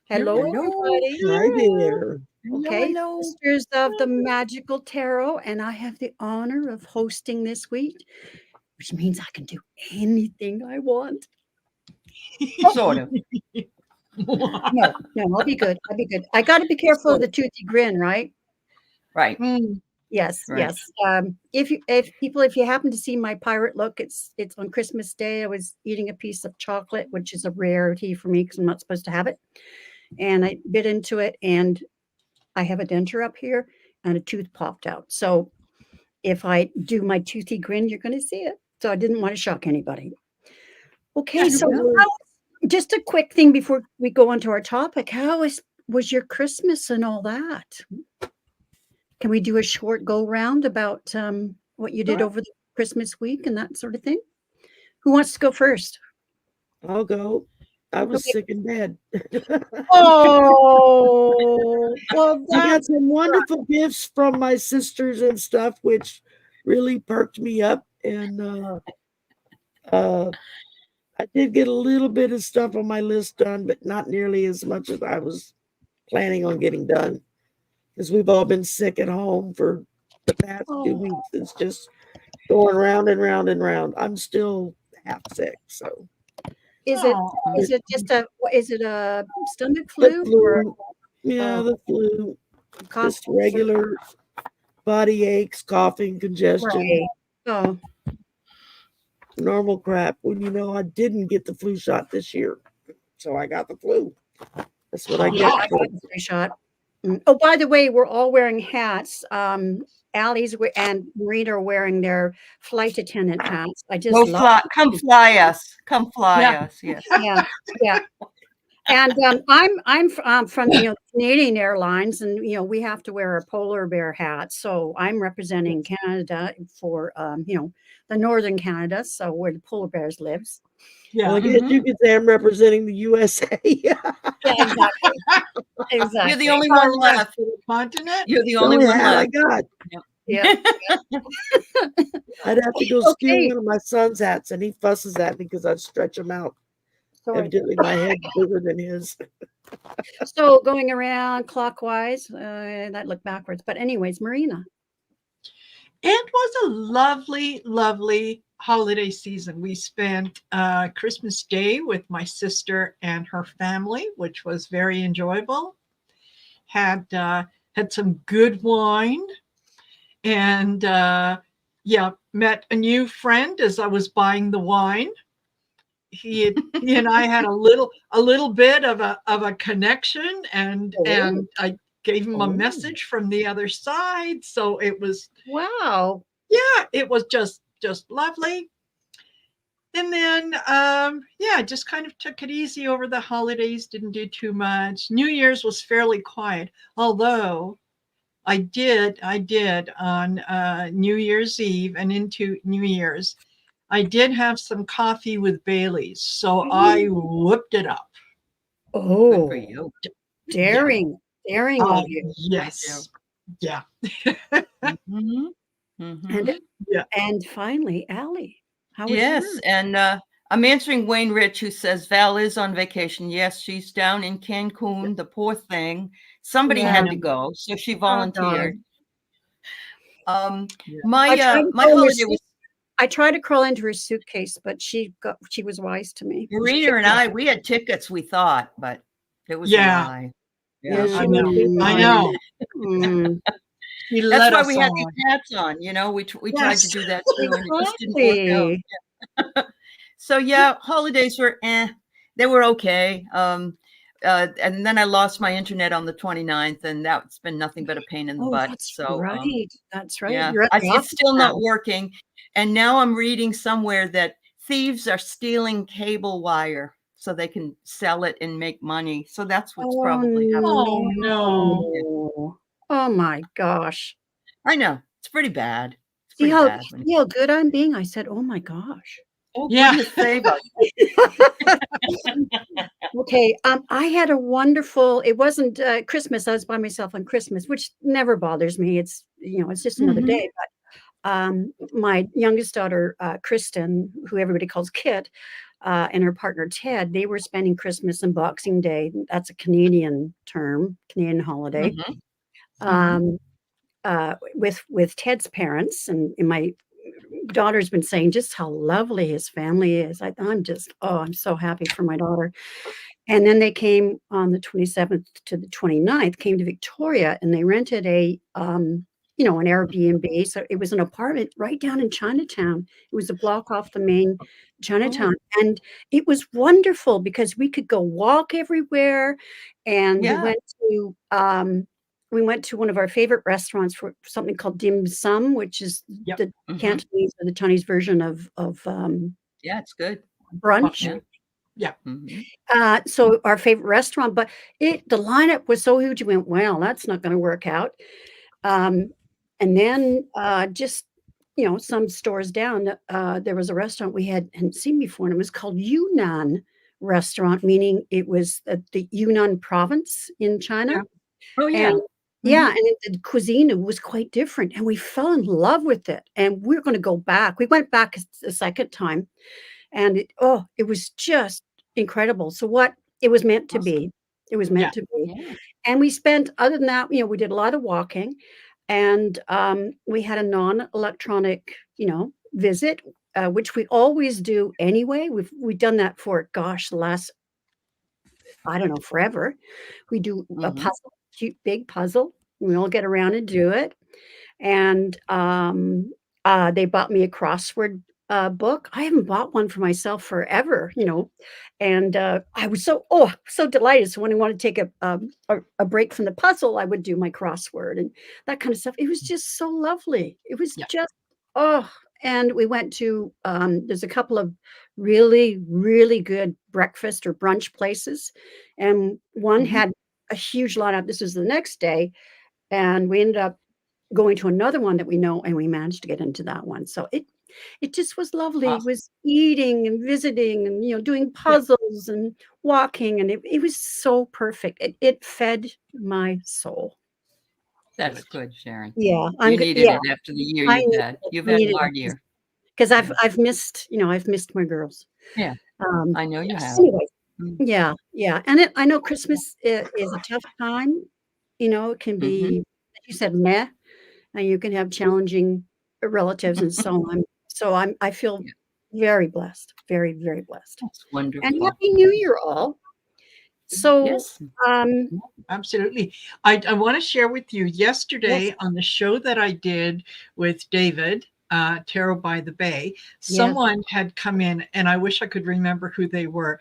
Hello, Hello. everybody. Hi there. Hello, Okay, hello. Sisters of the Magical Tarot, and I have the honor of hosting this week, which means I can do anything I want. Sort of. No, I'll be good. I'll be good. I got to be careful of the toothy grin, right? Right. Yes, Right. yes. If you happen to see my pirate look, it's on Christmas Day. I was eating a piece of chocolate, which is a rarity for me because I'm not supposed to have it, and I bit into it, and I have a denture up here, and a tooth popped out. So if I do my toothy grin, you're going to see it. So I didn't want to shock anybody. Okay, so just a quick thing before we go on to our topic. How was your Christmas and all that? Can we do a short go round about what you did over the Christmas week and that sort of thing? Who wants to go first? I'll go. I was Okay. sick in bed. Oh, well, I got that's some wonderful gifts from my sisters and stuff, which really perked me up. And I did get a little bit of stuff on my list done, but not nearly as much as I was planning on getting done. Because we've all been sick at home for the past 2 weeks. It's just going round and round and round. I'm still half sick, so. is it just a stomach The flu or flu. Yeah, the flu. cough? Just regular body aches, coughing, congestion, Right. Oh, normal crap. When I didn't get the flu shot this year, so I got the flu. That's what I yeah, get. I got the flu shot. Oh, by the way, we're all wearing hats. Allie's and Marina are wearing their flight attendant hats. I just love Come fly us. Come fly us. Yes. Yeah, yeah. And I'm from Canadian Airlines, and we have to wear a polar bear hat. So I'm representing Canada for the northern Canada, so where the polar bears lives. Well, I guess you could say I'm representing the USA. Yeah, exactly. Exactly. You're the only one left. For the continent? You're the The only one hat I left. got. Yeah. I'd have to go steal Okay. one of my son's hats, and he fusses at me because I'd stretch him out. Sorry. Evidently, my head's bigger than his. So going around clockwise, that looked backwards. But anyways, Marina. It was a lovely, lovely holiday season. We spent Christmas Day with my sister and her family, which was very enjoyable. Had some good wine, and met a new friend as I was buying the wine. He and I had a little bit of a connection, and I gave him a message from the other side. So it was it was just lovely. And then just kind of took it easy over the holidays, didn't do too much. New Year's was fairly quiet, although I did on New Year's Eve and into New Year's. I did have some coffee with Bailey's, so I whipped it up. Oh, Good for you. daring of you. Yes. Yeah. And finally, Allie, how was Yes, yours? and I'm answering Wayne Rich, who says Val is on vacation. Yes, she's down in Cancun. The poor thing. Somebody had to go, so she volunteered. My holiday was. I tried to crawl into her suitcase, but she was wise to me. Marina and I, we had tickets, we thought, but it was a lie. Yeah, I know. That's why we had these hats on. We tried to do that too, and it just didn't work out. So holidays were they were okay. And then I lost my internet on the 29th, and that's been nothing but a pain in the butt. That's right. That's right. Yeah, it's still not working. And now I'm reading somewhere that thieves are stealing cable wire so they can sell it and make money. So that's what's probably happening. Oh, no. Oh, my gosh. I know. It's pretty bad. See how good I'm being? I said, oh, my gosh. Oh, goodness save us. Okay. I had a wonderful, it wasn't Christmas. I was by myself on Christmas, which never bothers me. It's, it's just another day. But my youngest daughter, Kristen, who everybody calls Kit, and her partner Ted, they were spending Christmas and Boxing Day. That's a Canadian term, Canadian holiday. Mhm. Um, with Ted's parents, and my daughter's been saying just how lovely his family is. I'm so happy for my daughter. And then they came on the 27th to the 29th, came to Victoria, and they rented an Airbnb. So it was an apartment right down in Chinatown. It was a block off the main Chinatown. And it was wonderful because we could go walk everywhere. And Yeah. we went to one of our favorite restaurants for something called dim sum, which is Yep. the Mhm. Cantonese or the Chinese version of Yeah, it's good. brunch. Yeah. Yeah. Mhm. So our favorite restaurant, but the lineup was so huge. We went, well, that's not going to work out. And then just some stores down, there was a restaurant we hadn't seen before, and it was called Yunnan Restaurant, meaning it was the Yunnan province in China. Yeah. Oh, yeah. And yeah, and the cuisine was quite different, and we fell in love with it. And we're going to go back. We went back a second time, and it was just incredible. So it was meant to Awesome. be. It was meant Yeah. to be. Yeah. And we spent, other than that, we did a lot of walking, and we had a non-electronic, visit, which we always do anyway. We've done that for, gosh, the last, I don't know, forever. We do a Mhm. puzzle, cute big puzzle. We all get around and do it. And they bought me a crossword book. I haven't bought one for myself forever, and I was so delighted. So when I want to take a break from the puzzle, I would do my crossword and that kind of stuff. It was just so lovely. It was Yeah. just oh. And we went to there's a couple of really, really good breakfast or brunch places, and one Mhm. had a huge lineup. This was the next day, and we ended up going to another one that we know, and we managed to get into that one. So it just was lovely. It Awesome. was eating and visiting and doing Yeah. puzzles and walking, and it was so perfect. It fed my soul. That's good, Sharon. Yeah, You needed it after the year I you've had. You've had needed a it hard year. because Yeah. I've missed my girls. Yeah. Um, I know you Yes. have. anyway, Mm. yeah, and I know Christmas is a tough time. It can Mhm. be, like you said, meh, and you can have challenging relatives and so on. So I feel Yeah. very blessed, very, very blessed. That's And wonderful. Happy New Year, all. So, Yes. um, Absolutely. I want to share with you yes, yesterday on the show that I did with David, Tarot by the Bay, yes. someone had come in, and I wish I could remember who they were.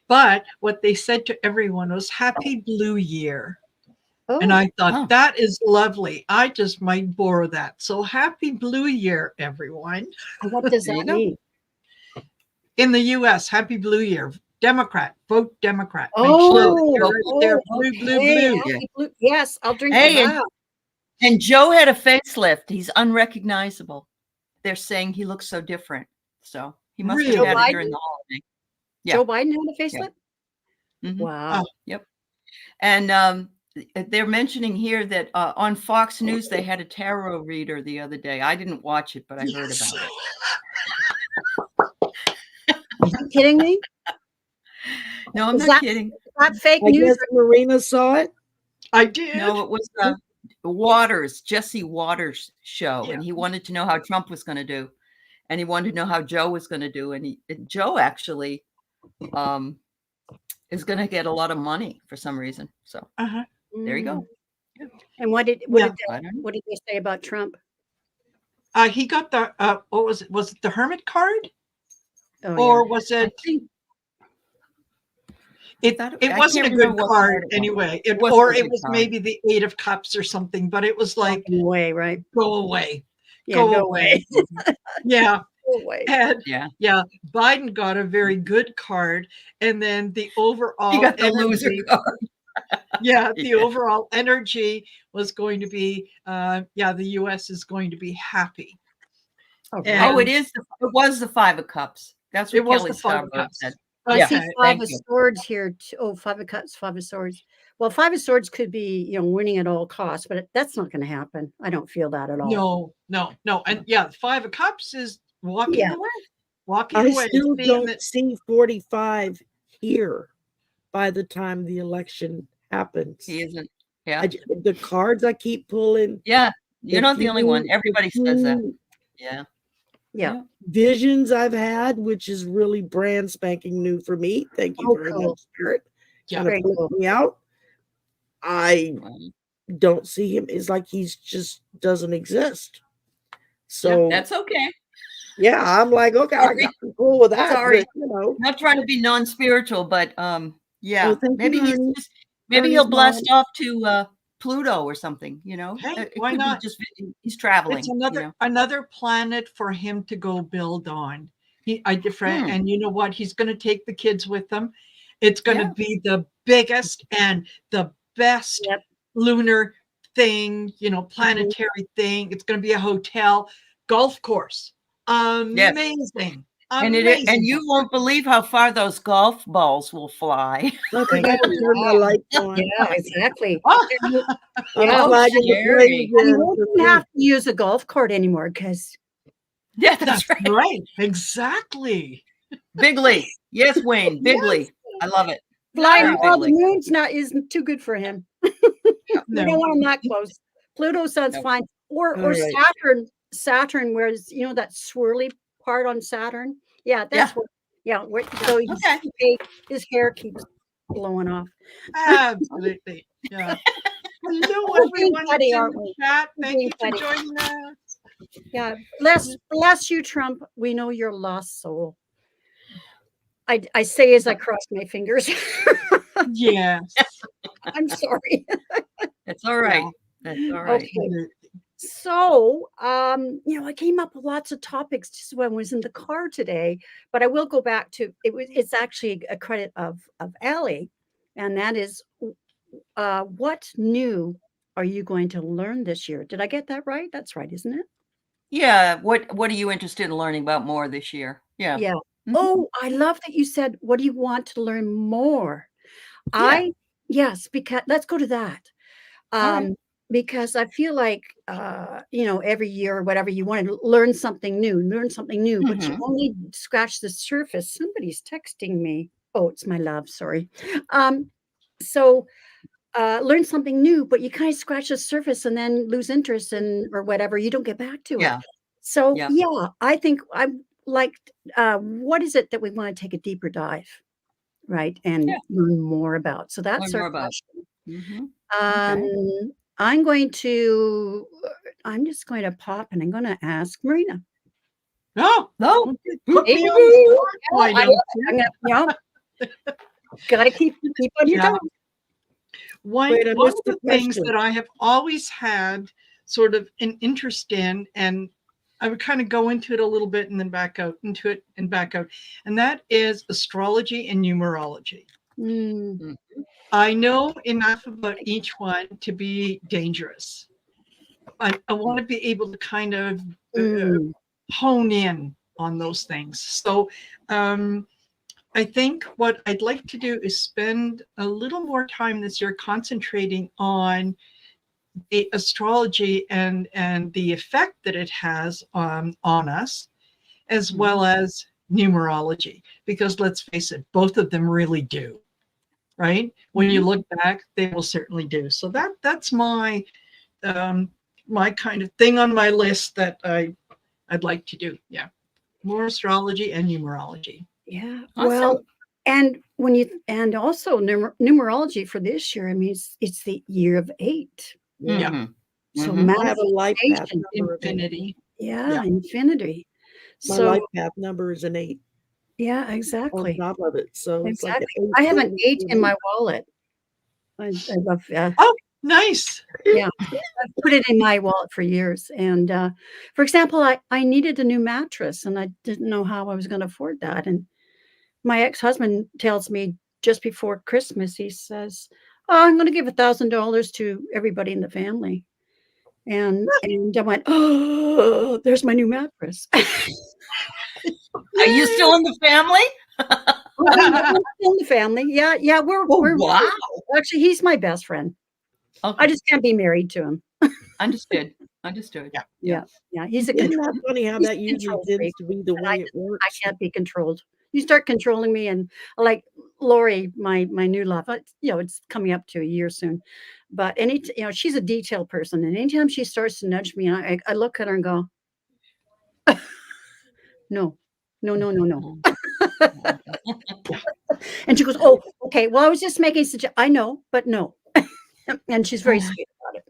But what they said to everyone was Happy Blue Year. And Oh, I thought, Oh, that is lovely. I just might borrow that. So Happy Blue Year, everyone. and what does there you that go. mean? In the US, Happy Blue Year. Democrat, vote Democrat. Make sure that Oh, you're Vote right blue. there. oh, Blue, blue, okay. blue. Yeah. Happy Blue. Yes, I'll drink to Hey, that. and Joe had a facelift. He's unrecognizable. They're saying he looks so different. So he must have Joe had Really? it Biden? during the holiday. Yeah. Joe Biden had a Yeah. facelift? Mhm. Wow. Oh, Yep. And they're mentioning here that on Fox News they had a tarot reader the other day. I didn't watch it, but I heard yes. about it. Are you kidding me? No, I'm Is not that kidding. fake I news? guess Marina saw it. I did. No, it was Jesse Waters' show, Yeah. and he wanted to know how Trump was going to do, and he wanted to know how Joe was going to do, and Joe actually is going to get a lot of money for some reason. So Uh-huh. there you Mm. go. Yeah. And what did Yeah. I don't know. what did they say about Trump? He got the what was it? Was it the Hermit card, Oh, or yeah. was I it? think It I it wasn't a can't good remember what card card it was. anyway. It It wasn't or a it good was card. maybe the Eight of Cups or something. But it was like, Walking away, right? go away, Yeah, go go away. away. Mhm. Yeah. Go away. And Yeah. yeah, Biden got a very good card, and then the He overall got the loser energy. card. Yeah, the Yeah. overall energy was going to be, the U.S. is going to be happy. All Oh, right. And it was the Five of Cups. That's it what was Kelly the Five of Scarborough Cups. said. I Yeah, see Okay. Five thank of you. Swords here. Five of Cups, Five of Swords. Well, Five of Swords could be, winning at all costs, but that's not going to happen. I don't feel that at all. No. And yeah, the Five of Cups is walking Yeah. away. walking I away, still seeing don't that. see 45 here by the time the election happens. He isn't. Yeah. The cards I keep pulling, Yeah. You're not the only one. the Everybody says that. few Yeah. Yeah. visions I've had, which is really brand spanking new for me. Thank you Oh, very cool. much, Spirit. Yeah. Kind of Very flipped cool. me out. I Well, don't see him. It's like he's just doesn't exist. So that's okay. yeah, I'm like, okay, Sorry. I'm cool with that. Sorry. But, you know, Not trying to be non-spiritual, but yeah, oh, thank maybe you, he's Ernie. just maybe Ernie's he'll blast mom. off to Pluto or something, you know. Hey, It why could be not? just he's traveling, It's you know. another planet for him to go build on. Hmm. And you know what? He's going to take the kids with him. It's going to Yeah. be the biggest and the best Yep. lunar thing, you know, planetary thing. It's going to be a hotel, golf course. Yes. Amazing. And Amazing. you won't believe how far those golf balls will fly. I forgot to turn my lights on. Yeah, exactly. Oh, I'm Yeah. flagging the play Scary. And you again. won't have to use a golf cart anymore because Yeah, that's that's right. right. Exactly. Bigly. Yes, Wayne. Bigly. I love it. flying Very around the bigly. moon's not isn't too good for him. We don't No. want him that close. Pluto sounds No. fine. Or All right. Saturn, where's that swirly part on Saturn? Yeah, Yeah. that's where so Okay. his hair keeps blowing off. Absolutely. Yeah. Hello, We're being everyone. petty, It's in aren't the we? chat. We're Thank being you for petty. joining us. Yeah. Bless you, Trump. We know your lost soul. I say as I cross my fingers. Yes. I'm sorry. That's all right. That's all right. Okay. Absolutely. So, I came up with lots of topics just when I was in the car today, but I will go back to it's actually a credit of Allie, and that is what new are you going to learn this year? Did I get that right? That's right, isn't it? Yeah. What are you interested in learning about more this year? Yeah. Yeah. Mhm. Oh, I love that you said, what do you want to learn more? Yeah. Yes, because let's go to that. All right. Because I feel like, every year or whatever, you want to learn something new, but you Mhm. only scratch the surface. Somebody's texting me. Oh, it's my love. Sorry. So learn something new, but you kind of scratch the surface and then lose interest or whatever. You don't get back to it. Yeah. So Yeah. yeah, I think I liked. What is it that we want to take a deeper dive, right, and Yeah. learn more about? So that's Learn our more about. question. Mhm. Um, Okay. I'm just going to pop and I'm going to ask Marina. Oh, No. okay. Put Hey, me on the spot. Why I, don't I'm you? gonna, gotta keep on your Yeah. toes. Wait, I One missed of the the things question. that I have always had sort of an interest in, and I would kind of go into it a little bit and then back out into it and back out, and that is astrology and numerology. Mm, I know enough about each one to be dangerous. I want to be able to kind of mm, hone in on those things. So I think what I'd like to do is spend a little more time this year concentrating on the astrology and the effect that it has on us, as well as numerology, because let's face it, both of them really do. Right? When you look back, they will certainly do. So that's my my kind of thing on my list that I'd like to do. Yeah, more astrology and numerology. yeah. Awesome. Well, and also numerology for this year. I mean, it's the year of 8. Yeah. Mhm. So Mhm. I have a life path manifestation. number of 8. Infinity. Yeah, Yeah. infinity. My So life path number is an 8 yeah, on exactly. top of it. So it's like an Exactly. 8 I have an building 8 to in an my wallet. I love Oh, nice. yeah. I've put it in my wallet for years. And for example, I needed a new mattress and I didn't know how I was going to afford that. And my ex-husband tells me just before Christmas, he says, "Oh, I'm going to give $1,000 to everybody in the family." And I went, "Oh, there's my new mattress." Are you still in the family? I'm still in the family. Yeah, yeah, we're Wow. actually he's my best friend. I Okay. just can't be married to him. Understood. Understood. Yeah. Yeah. Yeah. He's a Isn't control. that funny how He's that a usually control tends freak, to be the and way it I works? can't be controlled. You start controlling me, and like Lori, my new love, it's coming up to a year soon. But she's a detail person, and anytime she starts to nudge me, I look at her and go, no, no, no, no, no. And she goes, oh, okay. Well, I was just making such. I know, but no. And she's very sweet about it.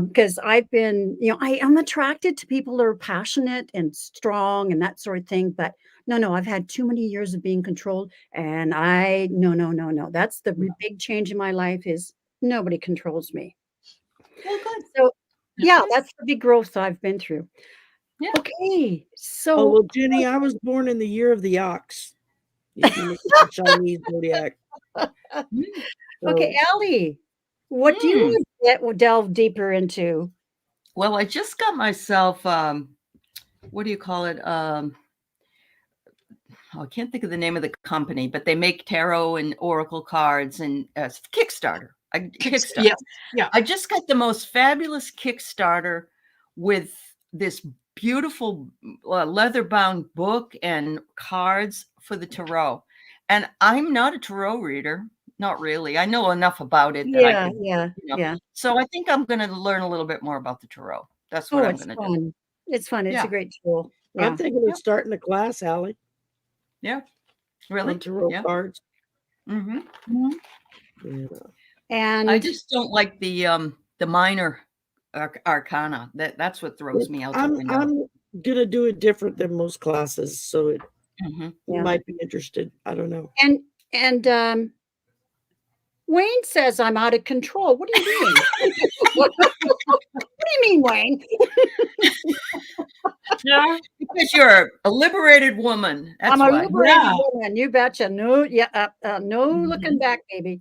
Because I've been, I am attracted to people that are passionate and strong and that sort of thing. But no, I've had too many years of being controlled, and no, no, no, no. That's the big change in my life is nobody controls me. Well, good. So yeah, Okay. that's the big growth I've been through. Yeah. Okay, Oh, so well, Jenny, I was born in the year of the ox. If you look at the Chinese zodiac. Mm. okay, So, Allie, what do you Mm. want to delve deeper into? Well, I just got myself, what do you call it? I can't think of the name of the company, but they make tarot and oracle cards and Kickstarter. Kickstarter. Yes. Yeah. I just got the most fabulous Kickstarter with this beautiful leather-bound book and cards for the tarot. And I'm not a tarot reader, not really. I know enough about it that I Yeah, could, yeah, yeah. So I think I'm going to learn a little bit more about the tarot. That's what Oh, I'm it's going to do. fun. It's fun. It's a Yeah. great tool. I'm Yeah. thinking of starting a class, Allie, Yeah. Really? on tarot Yeah. cards. Mm-hmm. Yeah. I And just don't like the minor arcana. That's what throws me out the I'm window. gonna do it different than most classes, so you Mm-hmm. yeah. might be interested. I don't know. And Wayne says I'm out of control. What do you mean? What do you mean, Wayne? Yeah. Because you're a liberated woman. That's I'm a why. liberated Yeah. woman. You betcha. No, yeah, no looking Mhm. back, baby.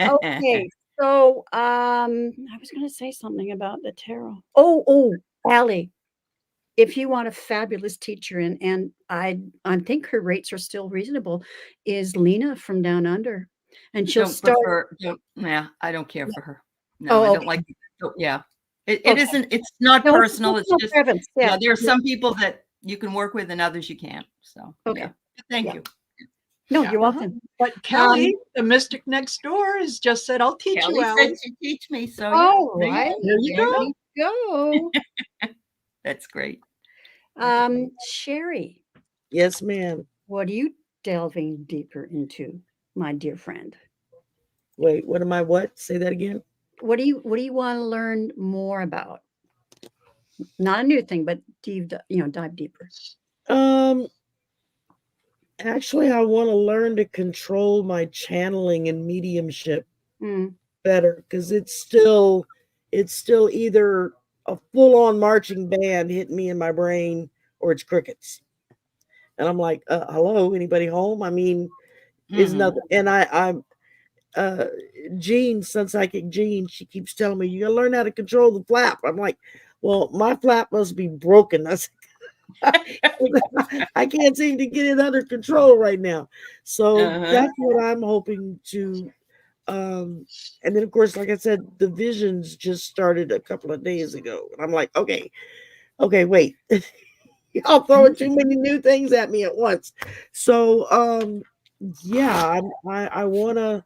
Okay, so I was going to say something about the tarot. Oh, Allie, if you want a fabulous teacher, and I think her rates are still reasonable, is Lena from Down Under, and she'll start. I don't care for her. No, Oh, I don't okay, like. Yeah, it okay. isn't. It's not No, it's a personal. It's personal just preference. Yeah, there are some people that you can work with and others you can't. So okay. yeah. But thank Yeah. you. No, Yeah. you're welcome. But Kelly, the mystic next door, has just said, I'll teach you, Kelly said Allie. she'd teach me. So yeah, All there you right, go. There you there go. you go. That's great. That's great. Sherry, Yes, ma'am. what are you delving deeper into, my dear friend? Wait, what am I? What? Say that again. What do you want to learn more about? Not a new thing, but dive deeper. Um, Actually, I want to learn to control my channeling and mediumship Mm, better because it's still either a full-on marching band hitting me in my brain or it's crickets. And I'm like, hello, anybody home? I mean, is Mhm. nothing. And I'm Jean, Sun Psychic Jean, she keeps telling me you gotta learn how to control the flap. I'm like, well, my flap must be broken. I can't seem to get it under control right now. So Uh-huh. that's what I'm hoping to. And then, of course, like I said, the visions just started a couple of days ago. And I'm like, okay, wait. Y'all throwing too many new things at me at once. So, yeah, I wanna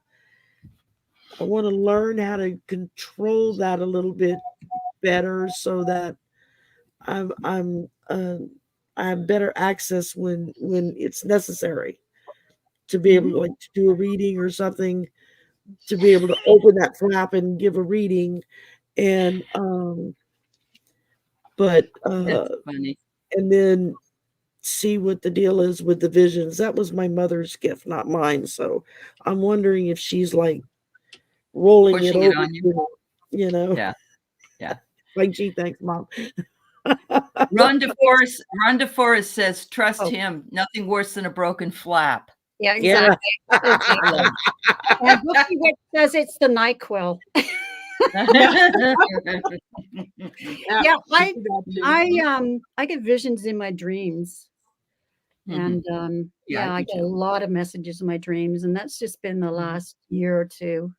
learn how to control that a little bit better so that I have better access when it's necessary to be able to like to do a reading or something, to be able to open that flap and give a reading. And but That's funny. and then see what the deal is with the visions. That was my mother's gift, not mine. So I'm wondering if she's like rolling it Pushing it over on you. to, Yeah. Yeah. like, gee, thanks, Mom. Ron DeForest says, trust Oh. him. Nothing worse than a broken flap. yeah, Yeah. exactly. I love And Bookie Witch says it's the NyQuil. it. Yeah, I do that too. I get visions in my dreams, Mhm. and Yeah, I I do get a too. lot of messages in my dreams, and that's just been the last year or two.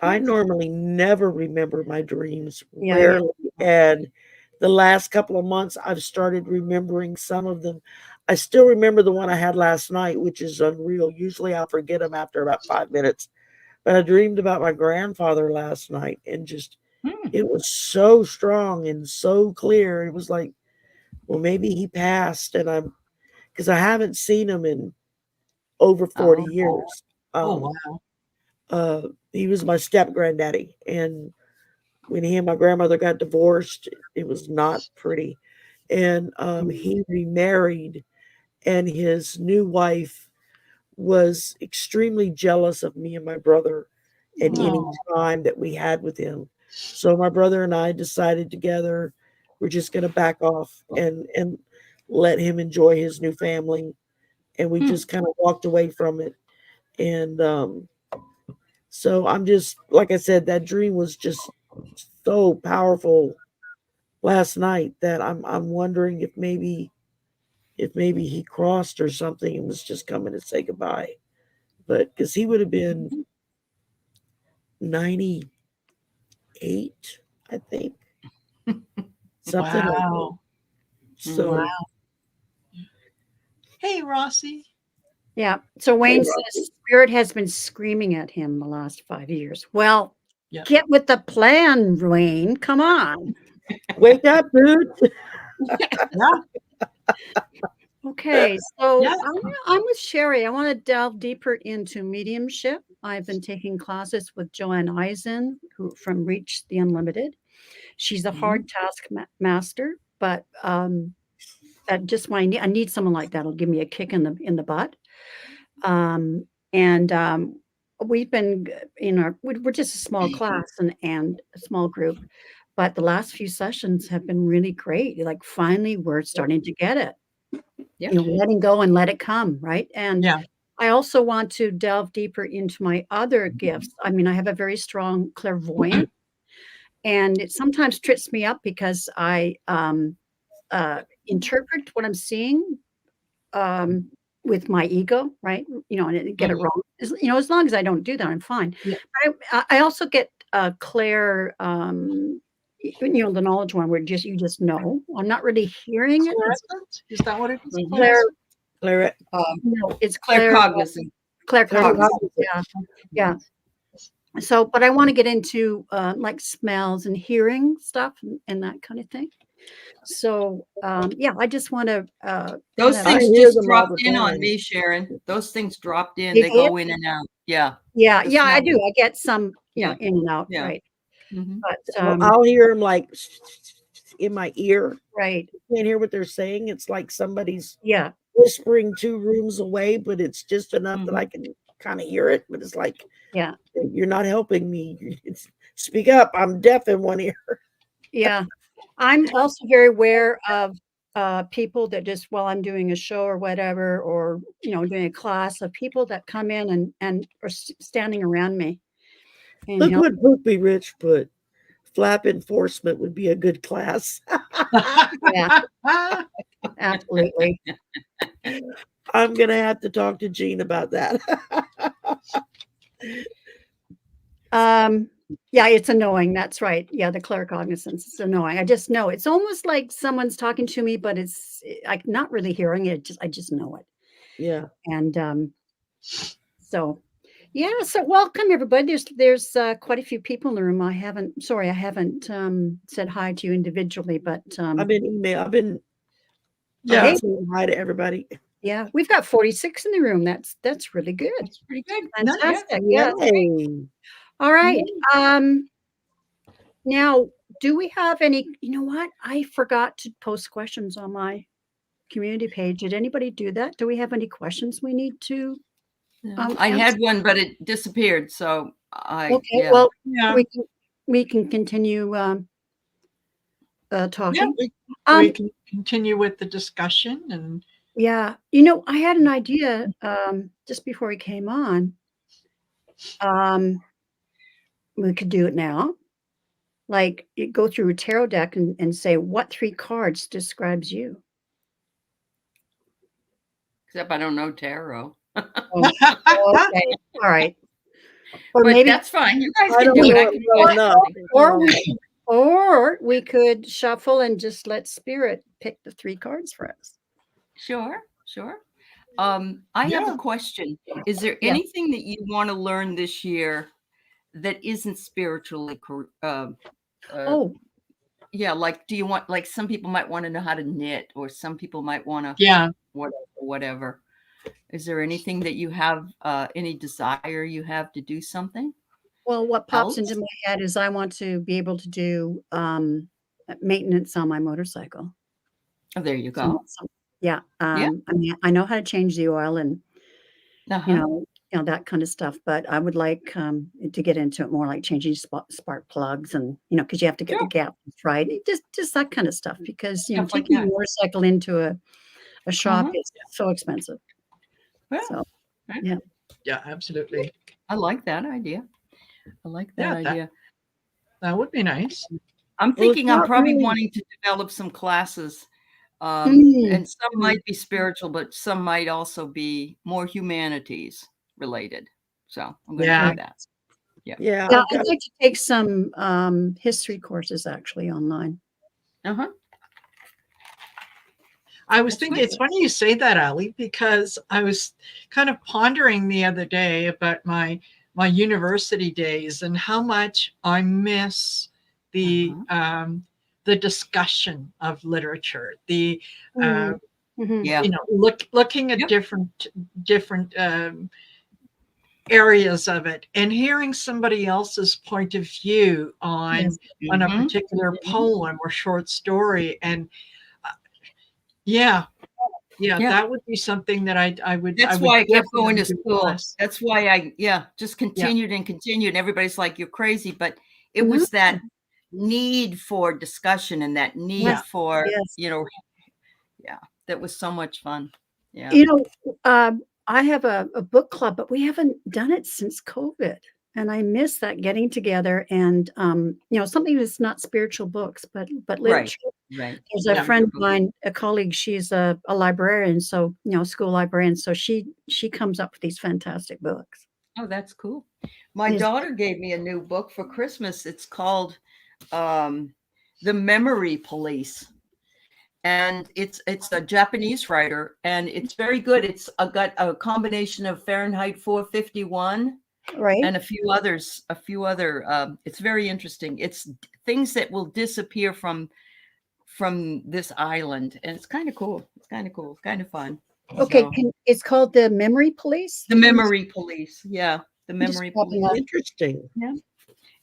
I normally never remember my dreams. Yeah, Rarely And the last couple of months, I've started remembering some of them. I still remember the one I had last night, which is unreal. Usually I'll forget them after about 5 minutes. But I dreamed about my grandfather last night, and just it was so strong and so clear. It was like, well, maybe he passed, and because I haven't seen him in over 40 Oh. years. Oh, wow. He was my step granddaddy, and when he and my grandmother got divorced, it was not pretty. And he remarried, and his new wife was extremely jealous of me and my brother and any Oh. time that we had with him. So my brother and I decided together we're just going to back off and let him enjoy his new family, and we just kind of walked away from it. And so I'm just, like I said, that dream was just so powerful last night that I'm wondering if maybe he crossed or something and was just coming to say goodbye. But because he would have been 98, I think. Something like that. Wow. So Wow. Hey, Rossi. Yeah. So Wayne Hey, says Rocky. spirit has been screaming at him the last 5 years. Well, Yeah. get with the plan, Wayne. Come on. Wake up, dude. Yeah. Okay, so Yeah. I'm with Sherry. I want to delve deeper into mediumship. I've been taking classes with Joanne Eisen, who from Reach the Unlimited. She's a hard task master, but just when I need someone like that, it'll give me a kick in the butt. And we've been we're just a small class and a small group, but the last few sessions have been really great. Like finally, we're starting to get it. Yep. Letting go and let it come, right? And Yeah. I also want to delve deeper into my other gifts. I mean, I have a very strong clairvoyance, and it sometimes trips me up because I interpret what I'm seeing with my ego, right? And get it wrong. As long as I don't do that, I'm fine. Yeah. But I also get clair, the knowledge one where you just know. I'm not really hearing it. It's Fluorescent? Is that what it is? clair. Claret. No, it's clair. Claircognizant. Claircognizant. Claircognizant. Yeah. So, but I want to get into like smells and hearing stuff and that kind of thing. So, I just want to. Those kinda- things hear just them all dropped the in on time. me, Sharon. Those things dropped in. They They go did? in and out. Yeah. Yeah, The I smell. do. I get some, Yeah. in and out, Yeah. right? Mhm. But I'll hear them like in my ear. right, Can't hear what they're saying. It's like somebody's yeah, whispering 2 rooms away, but it's just enough that Mhm. I can kind of hear it. But it's like, yeah, you're not helping me. Speak up. I'm deaf in one ear. yeah. I'm also very aware of people that just while I'm doing a show or whatever, or doing a class, of people that come in and are standing around me and Look help. what Poopy Rich put. Flap enforcement would be a good class. Yeah, absolutely. I'm gonna have to talk to Gene about that. Yeah, it's annoying. That's right. Yeah, the claircognizance is annoying. I just know it's almost like someone's talking to me, but it's like not really hearing it. I just know it. Yeah. And so yeah, so welcome everybody. There's quite a few people in the room. I haven't said hi to you individually, but I've been hey, saying hi to everybody. yeah, we've got 46 in the room. That's really good. That's pretty good. Fantastic. Yeah. Yay. All right. Now, do we have any, what? I forgot to post questions on my community page. Did anybody do that? Do we have any questions we need to I answer? had one, but it disappeared. So Okay, yeah. well, Yeah. we can continue Yeah, talking. we can continue with the discussion and Yeah, I had an idea just before we came on. We could do it now. Like you go through a tarot deck and say what 3 cards describes you. Except I don't know tarot. Oh, okay, all right. Or But maybe that's fine. You guys I can don't do it. know I it can well do it. enough. or Or we could shuffle and just let spirit pick the 3 cards for us. Sure, sure. I have a Yeah. question. Is there Yeah. anything that you want to learn this year that isn't spiritually Oh, yeah, like do you want, like some people might want to know how to knit, or some people might want to Yeah. whatever. Is there anything that you have any desire you have to do something well, what pops into else? my head is I want to be able to do, maintenance on my motorcycle. Oh, there you Some go. some yeah, Yeah. I mean, I know how to change the oil and, you Uh-huh. know that kind of stuff, but I would like, to get into it more, like changing spark plugs and, because you have to get the Sure. gap right, just that kind of stuff because, Stuff like taking a that. motorcycle into a shop Uh-huh. is so expensive. Yeah. So, Okay. yeah. Yeah, absolutely. I like that idea. I like that Yeah, idea. that would be nice. I'm Well, it's thinking I'm not probably really. wanting to develop some classes. Mm, And some might be spiritual, but some might also be more humanities related. So I'm going to Yeah. try that. Yeah, yeah, I've I'd got. like to take some, history courses actually online. Uh-huh. I was That's thinking, good. it's funny you say that, Ali, because I was kind of pondering the other day about my university days and how much I miss the discussion of literature, the Mm, mhm. Yeah. looking at Yep. different areas of it and hearing somebody else's point of view Yes. on a Mhm. particular Mhm. poem or short story. And yeah, yeah, Yeah. that would be something that I That's would why I kept going definitely to do school. less. That's why I, just Yeah, continued and continued. And everybody's like, you're crazy. But it No. was that need for discussion and that yeah, need for, Yes. yeah, that was so much fun. Yeah. You know, I have a book club, but we haven't done it since COVID, and I miss that getting together and, something that's not spiritual books, but Right. literature. Right. There's a yeah. friend of Wonderful. mine, a colleague, she's a librarian, so, school librarian, so she comes up with these fantastic books. Oh, that's cool. My Is daughter gave me a new book for Christmas. It's called um, The Memory Police. And it's a Japanese writer, and it's very good. It's got a combination of Fahrenheit 451 right? and a few other. It's very interesting. It's things that will disappear from this island, and it's kind of cool. It's kind of cool, kind of fun. Okay, So it's called The Memory Police? the Memory Police, yeah, the I'm just Memory popping Police. up. Interesting. Yeah.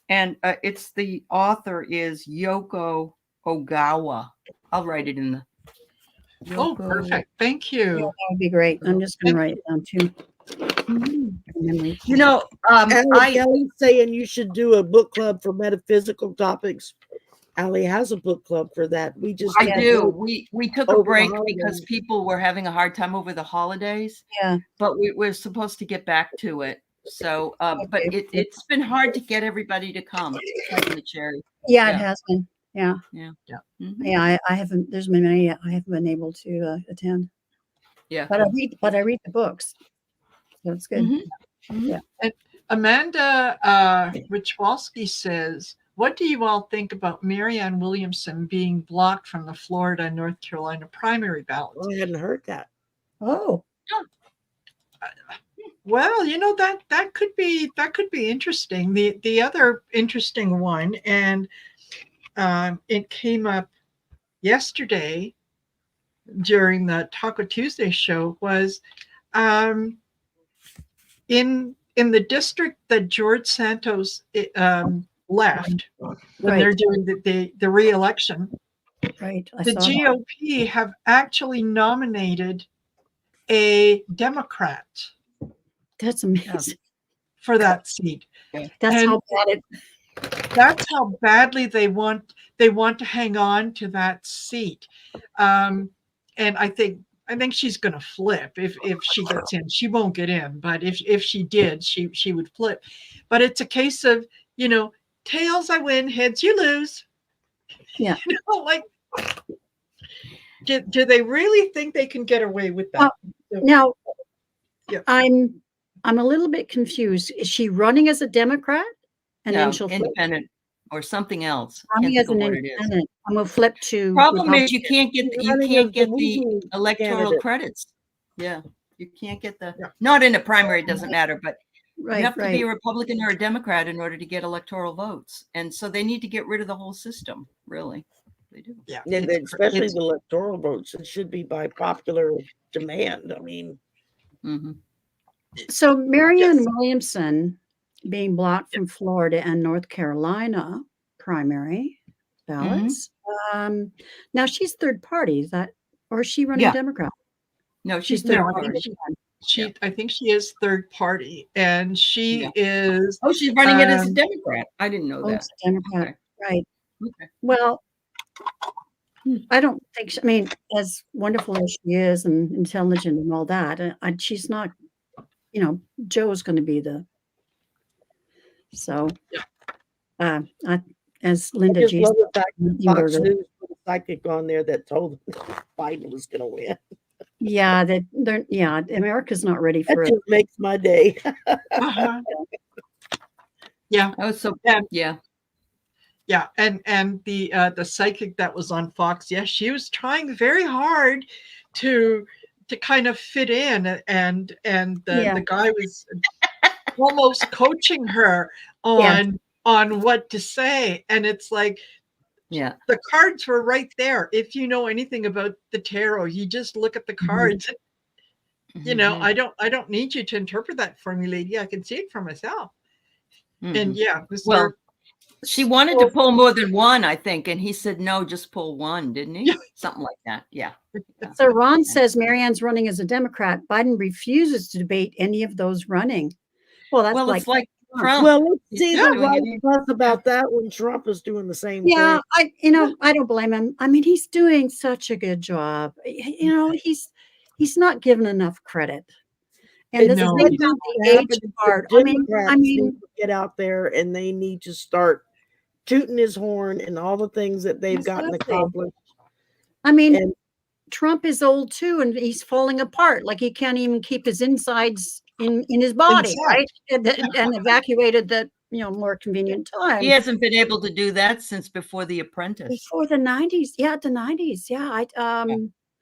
And it's the author is Yoko Ogawa. I'll write it in the Oh, Yoko. perfect. Thank Yeah, you. that would be great. I'm just gonna Thank write it down too. Mhm. Memory You know, Kelly's saying you should do a book club for metaphysical topics. Allie has a book club for that. We just I took a do. break We took a over the break because holidays. people were having a hard time over the holidays, Yeah, but we're supposed to get back to it. So, but okay. it's been hard to get everybody to come. Hasn't it, Sherry? Yeah, it Yeah. has been. Yeah. Yeah. Yeah. Mhm. Yeah, I haven't there's been many I haven't been able to, attend. Yeah. But I read the books, so it's good. Mhm. Mhm. Yeah. And Amanda Richwalski says, what do you all think about Marianne Williamson being blocked from the Florida and North Carolina primary ballots? I hadn't heard that. Oh, Well, that could be interesting. The other interesting one, and it came up yesterday during the Taco Tuesday show, was in the district that George Santos left when right, they're doing the re-election. right. I The saw that. GOP have actually nominated a Democrat That's amazing. for that seat. That's And how bad it that's how badly they want to hang on to that seat. And I think she's going to flip if she gets in. She won't get in, but if she did, she would flip. But it's a case of, tails I win, heads you lose. Yeah. Like, do they really think they can get away with that? Now, Yeah. I'm a little bit confused. Is she running as a Democrat? And then No, she'll flip? independent. or something else. Running Can't as think an of what it is. independent. I'm gonna flip to Problem is Republican. you can't get He's running as the the Weasley electoral candidate. credits. Yeah, you can't get the Yeah. not in a primary. It doesn't matter, but you Right, have to right. be a Republican or a Democrat in order to get electoral votes, and so they need to get rid of the whole system. Really, they do. Yeah, And it's especially it's the electoral votes, it should be by popular demand. I mean, Hmm. So Marianne yes. Williamson being blocked from Florida and North Carolina primary ballots. Now she's third party. Is that, or is she running Yeah. Democrat? No, She's she's third third No, I party. think party. she I think she is third party, and she Yeah. is Oh, she's running it as a Um, Democrat. I didn't know Oh, that. it's a Democrat. Okay. Right. Okay. Well, I don't think, I mean, as wonderful as she is and intelligent and all that, she's not, Joe's going to be so, Yeah. as I Linda just G. love the fact that Fox Burger. News put a psychic on there that told Biden was going to win. Yeah, America's not ready That for it. just makes my day. uh-huh. Yeah, Oh, so and yeah. yeah, and the psychic that was on Fox, yes, she was trying very hard to kind of fit in, and Yeah. the guy was almost coaching her Yeah. on what to say, and it's like Yeah. the cards were right there. If you know anything about the tarot, you just look at the cards. Mhm. I don't need you to interpret that for me, lady. I can see it for myself. Mhm. And yeah, Well, Mr. she wanted to pull more than one, I think, and he said no, just pull one, didn't he? Yeah. Something like that. Yeah. So Ron says Marianne's running as a Democrat. Biden refuses to debate any of those running. Well, that's Well, like it's like Trump. Trump. Well, let's He's see not the doing right it fuss about that when Trump is doing the same Yeah, thing. I don't blame him. I mean, he's doing such a good job. He's not given enough credit. And It this No, thing needs about to the happen. age The part, Democrats need to get out there and they need to start tooting his horn and all the things that they've gotten Exactly. accomplished. I mean, And Trump is old too, and he's falling apart. Like he can't even keep his insides in his body, Inside. right? And evacuated the more convenient time. He hasn't been able to do that since before The Apprentice. Before the 90s. Yeah, the 90s. Yeah.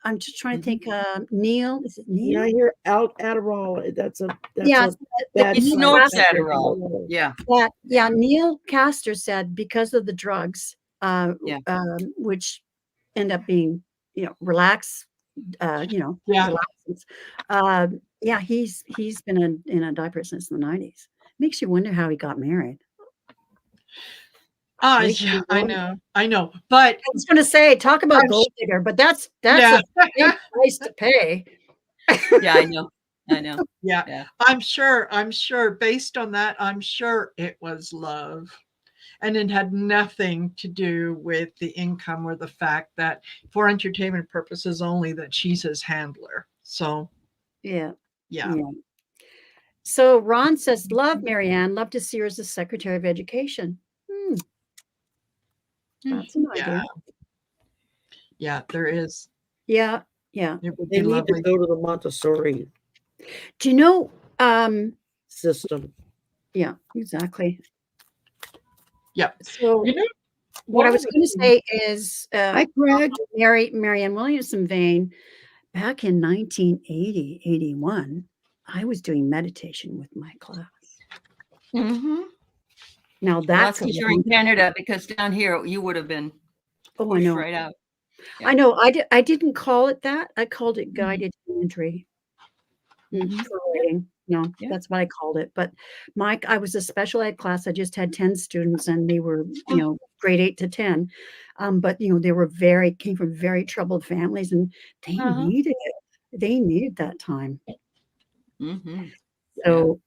I'm just trying to think. Neil, is it Neil? I hear Adderall. That's Yeah, a bad He side snorts effect of Adderall. Adderall. Yeah. Yeah. Neil Castor said because of the drugs, Yeah. which end up being, relaxants. Yeah. Yeah, he's been in a diaper since the 90s. Makes you wonder how he got married. Makes Yeah, you I wonder. know. But I was going to say, talk about I'm gold digger, but that's yeah, a big price to pay. Yeah, I know. yeah. Yeah. I'm sure based on that, I'm sure it was love. And it had nothing to do with the income or the fact that for entertainment purposes only that she's his handler. So Yeah. yeah. So Ron says, love Marianne, love to see her as the Secretary of Education. That's an idea. Yeah, there is. Yeah. It would They be need lovely. to go to the Montessori Do you know? system. Yeah, exactly. Yeah. So You know, what I was going to say is, Hi, Greg. Marianne Williamson vein, back in 1980, 81, I was doing meditation with my class. Mm-hmm. Now That's that's because you're in Canada, because down here you would have been I pushed know. right out. I know. I didn't call it that. I called it guided imagery. For writing. No, Yeah. that's what I called it. But I was a special ed class. I just had 10 students and they were, grade 8 to 10. But they came from very troubled families and they needed it. They needed that time. Mm-hmm. So,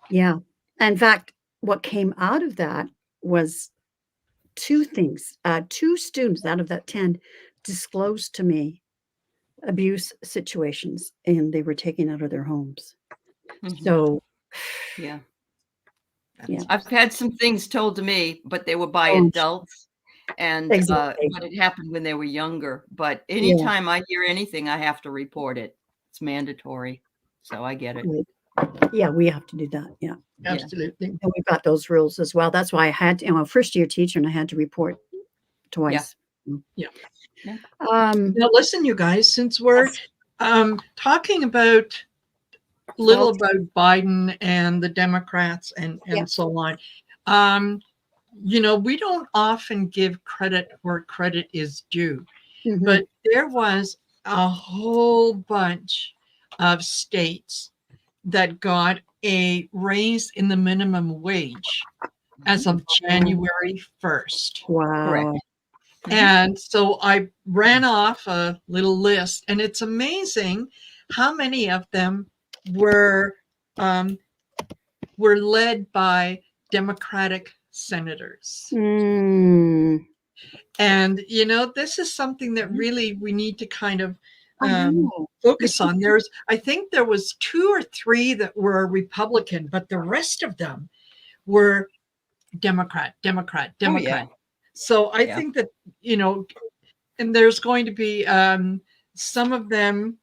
yeah. In fact, what came out of that was two things. 2 students out of that 10 disclosed to me abuse situations and they were taken out of their homes. Mm-hmm. So, yeah. Yeah. I've had some things told to me, but they were by adults, and Exactly. but it happened when they were younger. But anytime I hear anything, I have to report it. It's mandatory. So I get it. Right. Yeah, we have to do that. Yeah. Absolutely. And we've got those rules as well. That's why I had to, I'm a first year teacher and I had to report twice. Yeah. Um, Now, listen, you guys, since we're talking about a little about Biden and the Democrats and Yeah. so on, we don't often give credit where credit is due, mhm. but there was a whole bunch of states that got a raise in the minimum wage as of January 1st. Wow. Correct. And so I ran off a little list, and it's amazing how many of them were led by Democratic senators. Mm. And this is something that really we need to kind of I know. focus on. I think there was 2 or 3 that were Republican, but the rest of them were Democrat. Oh, yeah. So I Yeah. think that, and there's going to be some of them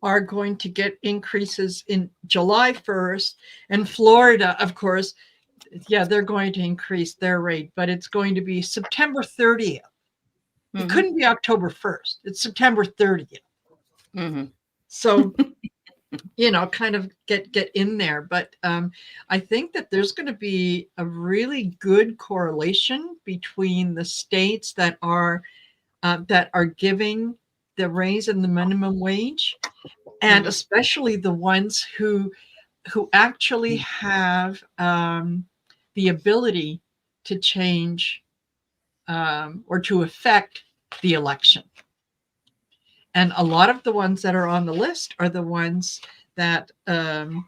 are going to get increases in July 1st. And Florida, of course, yeah, they're going to increase their rate, but it's going to be September 30th. It couldn't be October 1st. It's September 30th. Mm-hmm. So, kind of get in there. But I think that there's going to be a really good correlation between the states that are giving the raise in the minimum wage, and especially the ones who actually have the ability to change or to affect the election. And a lot of the ones that are on the list are the ones that, the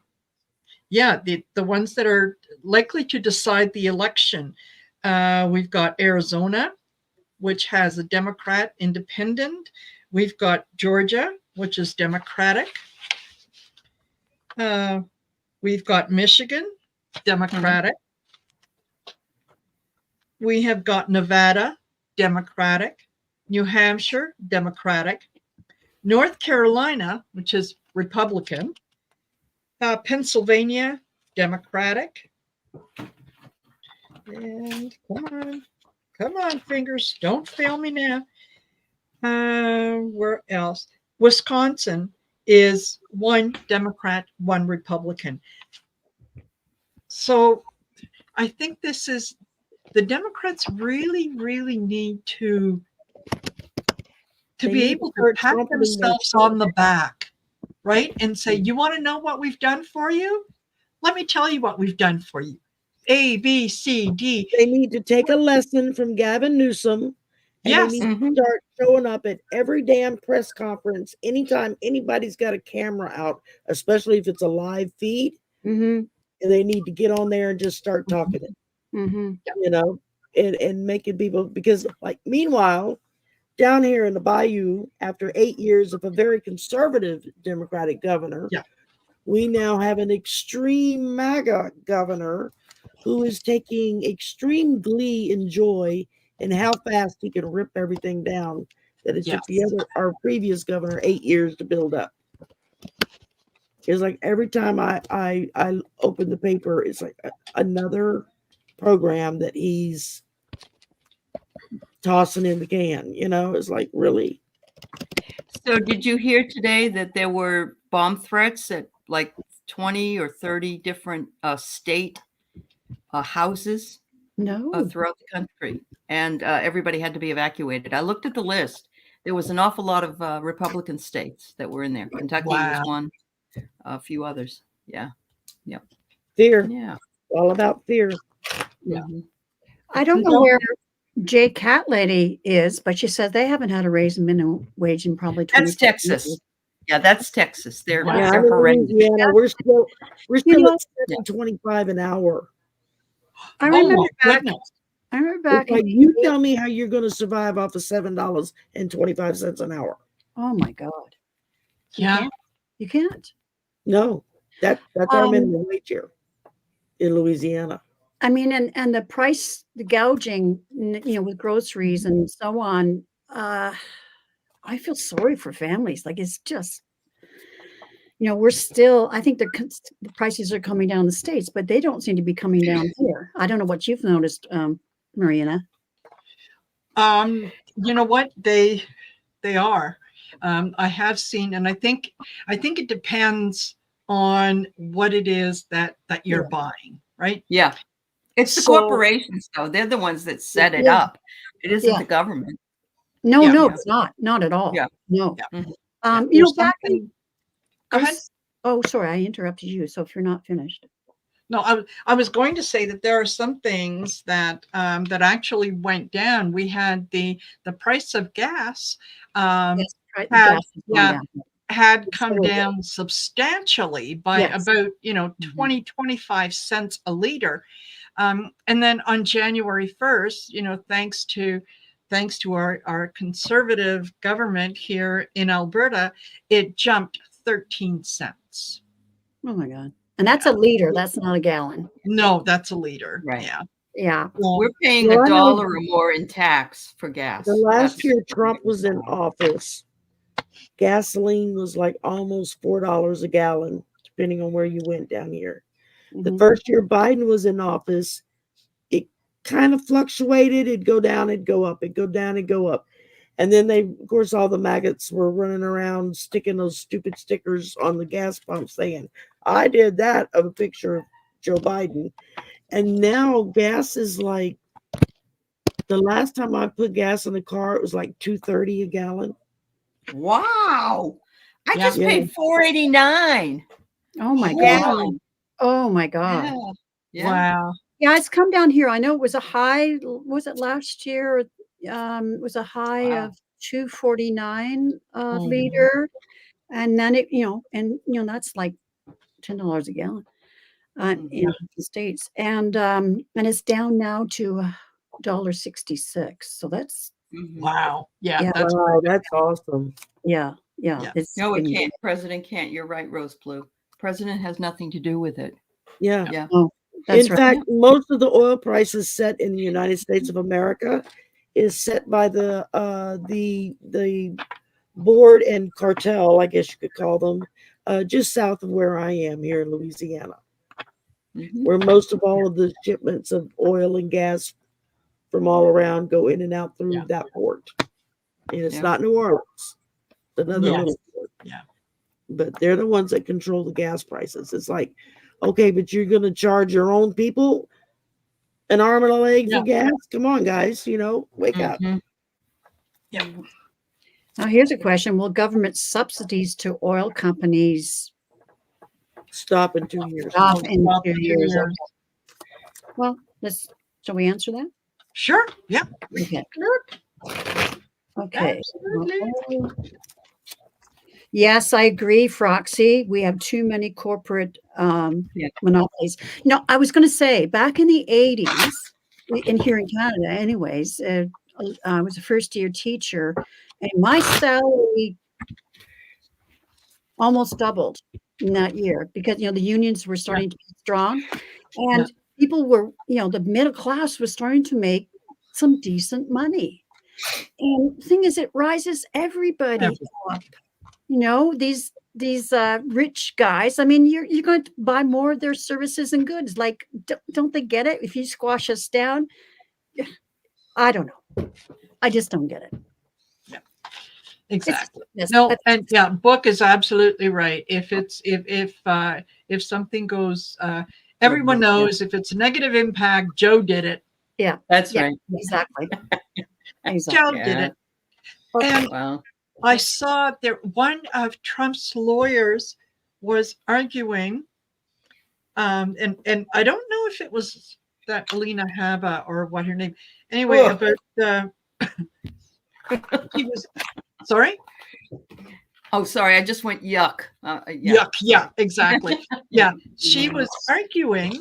ones that are likely to decide the election. We've got Arizona, which has a Democrat independent. We've got Georgia, which is Democratic. We've got Michigan, Democratic. We have got Nevada, Democratic. New Hampshire, Democratic. North Carolina, which is Republican. Pennsylvania, Democratic. And come on, fingers, don't fail me now. Where else? Wisconsin is 1 Democrat, 1 Republican. So I think the Democrats really, really need to be able to pat themselves on the back, right? And say, you want to know what we've done for you? Let me tell you what we've done for you. A, B, C, D. They need to take a lesson from Gavin Newsom. And Yes. they need to start showing up at every damn press conference anytime anybody's got a camera out, especially if it's a live feed. Mhm. And they need to get on there and just start talking it, Mhm. and making people, because meanwhile, down here in the Bayou, after 8 years of a very conservative Democratic governor, we now have an extreme MAGA governor who is taking extreme glee and joy in how fast he can rip everything down that it took our previous governor 8 years to build up. It's like every time I open the paper, it's like another program that he's tossing in the can. It's like, really. So did you hear today that there were bomb threats at like 20 or 30 different state houses No. throughout the country, and everybody had to be evacuated? I looked at the list. There was an awful lot of Republican states that were in there. Kentucky was one, a few others. Yeah. Yep. Fear. Yeah. All about fear. Yeah. I don't know where Jay Cat Lady is, but she said they haven't had a raise in minimum wage in probably 20 That's Texas. years. Yeah, that's Texas. They're I'm in horrendous. Louisiana. We're still know, at $7.25 an hour. I remember back It's like, you tell me how you're going to survive off of $7.25 an hour. Oh my God. Yeah. You can't. No, that's our minimum wage here in Louisiana. I mean, and the price, the gouging, with groceries and so on. I feel sorry for families. Like, it's just, we're still, I think the prices are coming down in the States, but they don't seem to be coming down here. I don't know what you've noticed, Marina. You know what? They are. I have seen, and I think it depends on what it is that you're buying, right? Yeah. It's the So- corporations, though. They're the ones that set it Yeah. up. It isn't Yeah. the government. No, Yeah. no, Yeah. it's not at all. Yeah. No. Yeah. Mhm. There's Back in, something- Go ahead. oh, sorry, I interrupted you. So if you're not finished. No, I was going to say that there are some things that that actually went down. We had the price of gas Yes, right, the had gas has gone down. had It's come terrible. down substantially by Yes. about 20 25 cents a liter, and then on January 1st, thanks to our conservative government here in Alberta, it jumped 13 cents. Oh my God. And that's a liter. That's not a gallon. No, that's a liter. Right. Yeah. Yeah. We're paying Well, I know- $1 or more in tax for gas. The last That's- year Trump was in office, gasoline was like almost $4 a gallon, depending on where you went down here. The Mhm. first year Biden was in office, it kind of fluctuated. It'd go down, it'd go up, it'd go down, it'd go up. And then of course, all the maggots were running around sticking those stupid stickers on the gas pump saying, I did that, of a picture of Joe Biden. And now gas is like, the last time I put gas in the car, it was like $2.30 a gallon. Wow. I Yeah. just paid $4.89. Oh my a God. gallon. Oh my God. Yeah. Yeah. Wow. Yeah, it's come down here. I know it was a high, was it last year? It was a high Wow. of 249 a Mhm. liter. And then that's like $10 a gallon in the States. And it's down now to $1.66. So that's, Mhm. Wow. Yeah. Yeah. That's Wow, that's awesome. yeah. Yeah. It's No, it been- can't. President can't. You're right, Rose Blue. President has nothing to do with it. Yeah. Yeah. That's In right. fact, most of the oil prices set in the United States of America is set by the board and cartel, I guess you could call them, just south of where I am here in Louisiana, Mhm. where most of all of the shipments of oil and gas from all around go in and out through Yeah. that port. And it's Yeah. not New Orleans, it's another Yes. little port. Yeah. But they're the ones that control the gas prices. It's like, okay, but you're going to charge your own people an arm and a leg Yeah. for gas? Come on, guys, wake up. Mhm. Yeah. Now here's a question. Will government subsidies to oil companies Stop in 2 years. stop in Stop 2 in 2 years? years. Well, shall we answer that? Sure. Yeah. Okay. Okay. Absolutely. Yes, I agree, Froxy. We have too many corporate Yeah. monopolies. I was going to say back in the 80s, in here in Canada, anyways, I was a first-year teacher, and my salary almost doubled in that year because the unions were starting to be strong, and people were, the middle class was starting to make some decent money. And the thing is, it rises everybody up. These rich guys. I mean, you're going to buy more of their services and goods. Like, don't they get it? If you squash us down, I don't know. I just don't get it. Exactly. Yes, No, but- and yeah, Book is absolutely right. If something goes, everyone knows if it's a negative impact, Joe did it. That's yeah, right. exactly. Exactly. Joe did Yeah. it. And Well, I saw there one of Trump's lawyers was arguing, and I don't know if it was that Alina Habba or what her name. Anyway, Ugh. about he was sorry. oh, sorry. I just went yuck. Yeah. Yuck. Yeah, exactly. Yeah, she was arguing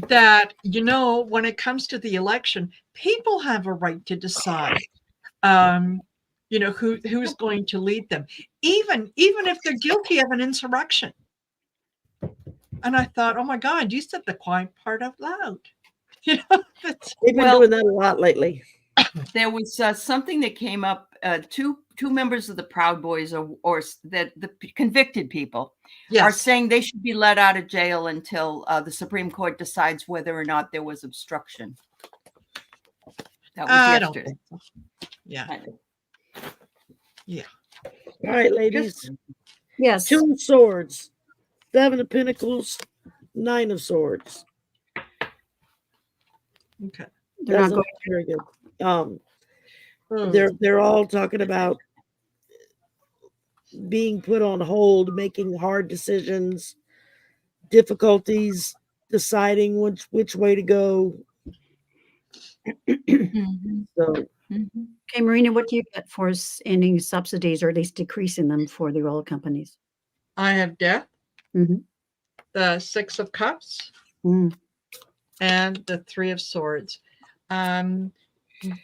that when it comes to the election, people have a right to decide. Who's going to lead them, even if they're guilty of an insurrection. And I thought, oh my God, you said the quiet part out loud. They've been Well- doing that a lot lately. There was something that came up. Two two members of the Proud Boys or that the convicted people are Yes. saying they should be let out of jail until the Supreme Court decides whether or not there was obstruction. That was I don't yesterday. think so. Yeah. All right, ladies. Yes. 2 of Swords, 7 of Pentacles, 9 of Swords. Okay. They're not Doesn't going. look very good. They're all talking about being put on hold, making hard decisions, difficulties, deciding which way to go. Mhm. So Mhm. Okay, Marina, what do you get for ending subsidies or at least decreasing them for the oil companies? I have Death, Mhm. the 6 of Cups, Mm. and the 3 of Swords.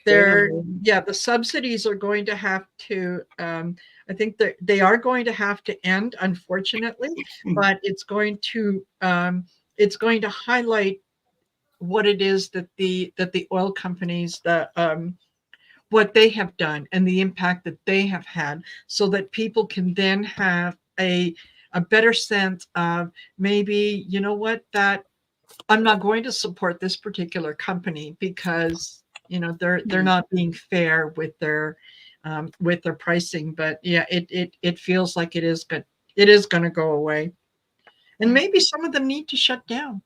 They're the subsidies are going to have to. I think that they are going to have to end, unfortunately, but it's going to highlight what it is that the oil companies what they have done and the impact that they have had, so that people can then have a better sense of, maybe, you know what, that I'm not going to support this particular company because, they're not being fair with their pricing. But yeah, it feels like it is good. It is going to go away, and maybe some of them need to shut down.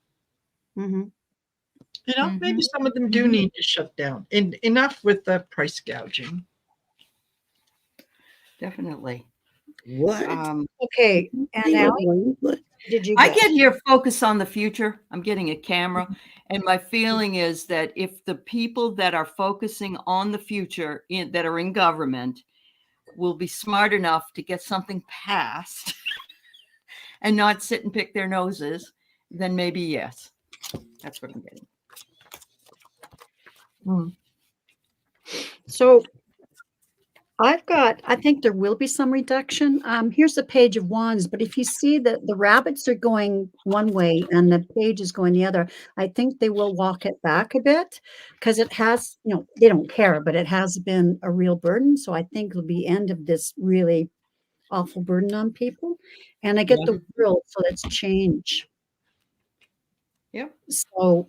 Mhm. Maybe some of them do need to shut down. Enough with the price gouging. Definitely. what? Okay, and Allie, What? did you I get? get here focus on the future. I'm getting a camera, and my feeling is that if the people that are focusing on the future that are in government will be smart enough to get something passed and not sit and pick their noses, then maybe yes. That's what I'm getting. So I think there will be some reduction. Here's the Page of Wands, but if you see that the rabbits are going one way and the page is going the other, I think they will walk it back a bit, because it has, they don't care, but it has been a real burden. So I think it'll be end of this really awful burden on people. And I get the World, so that's change. Yep. So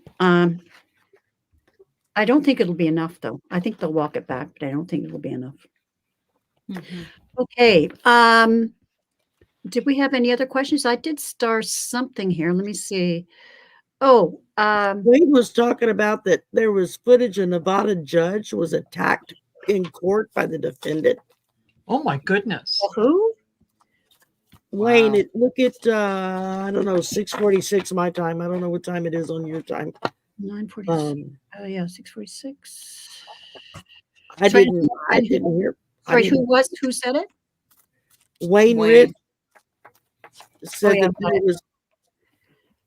I don't think it'll be enough, though. I think they'll walk it back, but I don't think it'll be enough. Okay. Did we have any other questions? I did star something here. Let me see. Oh, Wade was talking about that there was footage a Nevada judge was attacked in court by the defendant. Oh my goodness. who? Wayne, Wow. look at I don't know, 6:46 my time. I don't know what time it is on your time. 9:46. Oh yeah, 6:46. I Sorry, didn't hear. Sorry, who said it? Wayne Wayne. Ritt Oh said yeah, that there was.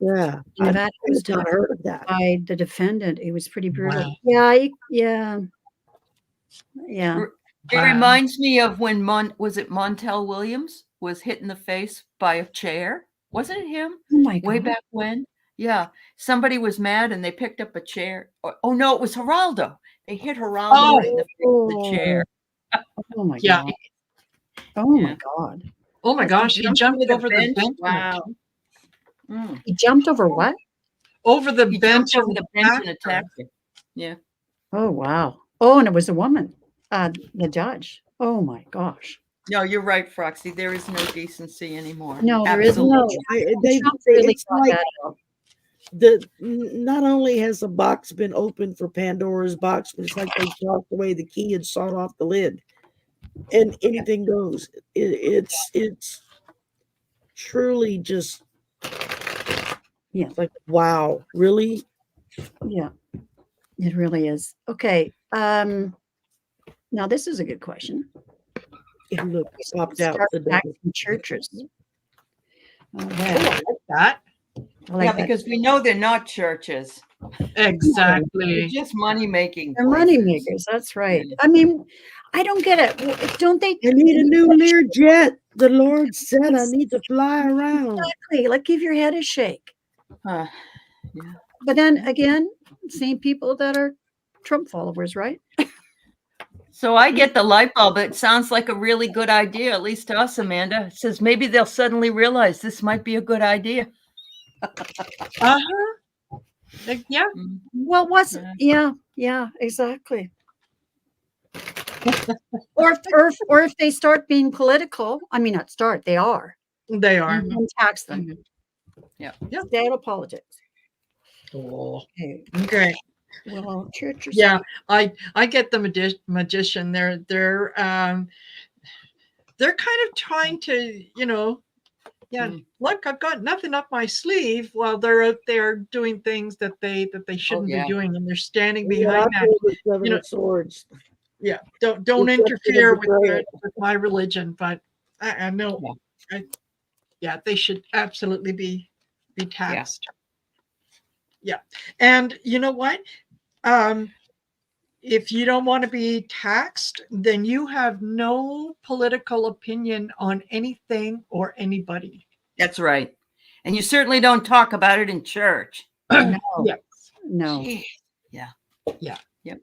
Yeah, that was I've not heard of that. by the defendant. It was pretty brutal. Wow. Yeah. It reminds me of when Montel Williams was hit in the face by a chair. Wasn't it him? Oh my Way God. back when? Yeah. Somebody was mad and they picked up a chair. Oh no, it was Geraldo. They hit Geraldo right in the face with the chair. Oh my Yeah. God. Oh Yeah. my God. Oh my gosh, he jumped over the bench. Wow. He jumped over what? Over the He bench. jumped over the bench and attacked her. Yeah. Oh wow. Oh, and it was a woman, the judge. Oh my gosh. No, you're right, Froxy. There is no decency anymore. No, there isn't. Absolutely. Trump really it's brought like that up. not only has the box been opened for Pandora's box, but it's like they tossed away the key and sawed off the lid, and anything goes. It's truly just like, wow, really? Yeah, it really is. Okay. Now this is a good question. And look, popped out Start the back devil. in churches. I like that. Yeah, because we know they're not churches. Exactly. They're just money-making. They're money makers. That's right. I mean, I don't get it. Don't they? I need a new Learjet. The Lord said I need to fly around. Exactly. Like, give your head a shake. Yeah. But then again, same people that are Trump followers, right? So I get the light bulb. It sounds like a really good idea, at least to us, Amanda. It says maybe they'll suddenly realize this might be a good idea. Yeah. Mhm. Well, yeah, exactly. Or if they start being political, I mean, not start, they are, They are. Mhm. and tax them. Mhm. Yeah. Stay out of politics. Oh, Okay. okay. Well, church or Yeah, I get the magician. They're kind of trying to, Mm. look, I've got nothing up my sleeve while they're out there doing things that they shouldn't yeah. be doing, and they're standing Yeah, behind I that. pulled the Seven You know, of Swords. Yeah, don't Except for the interfere with betrayal. my religion, but I know, they should absolutely be taxed. Yeah, and you know what? If you don't want to be taxed, then you have no political opinion on anything or anybody. That's right. And you certainly don't talk about it in church. No. Yes. No. Jeez. Yeah. Yeah. Yep.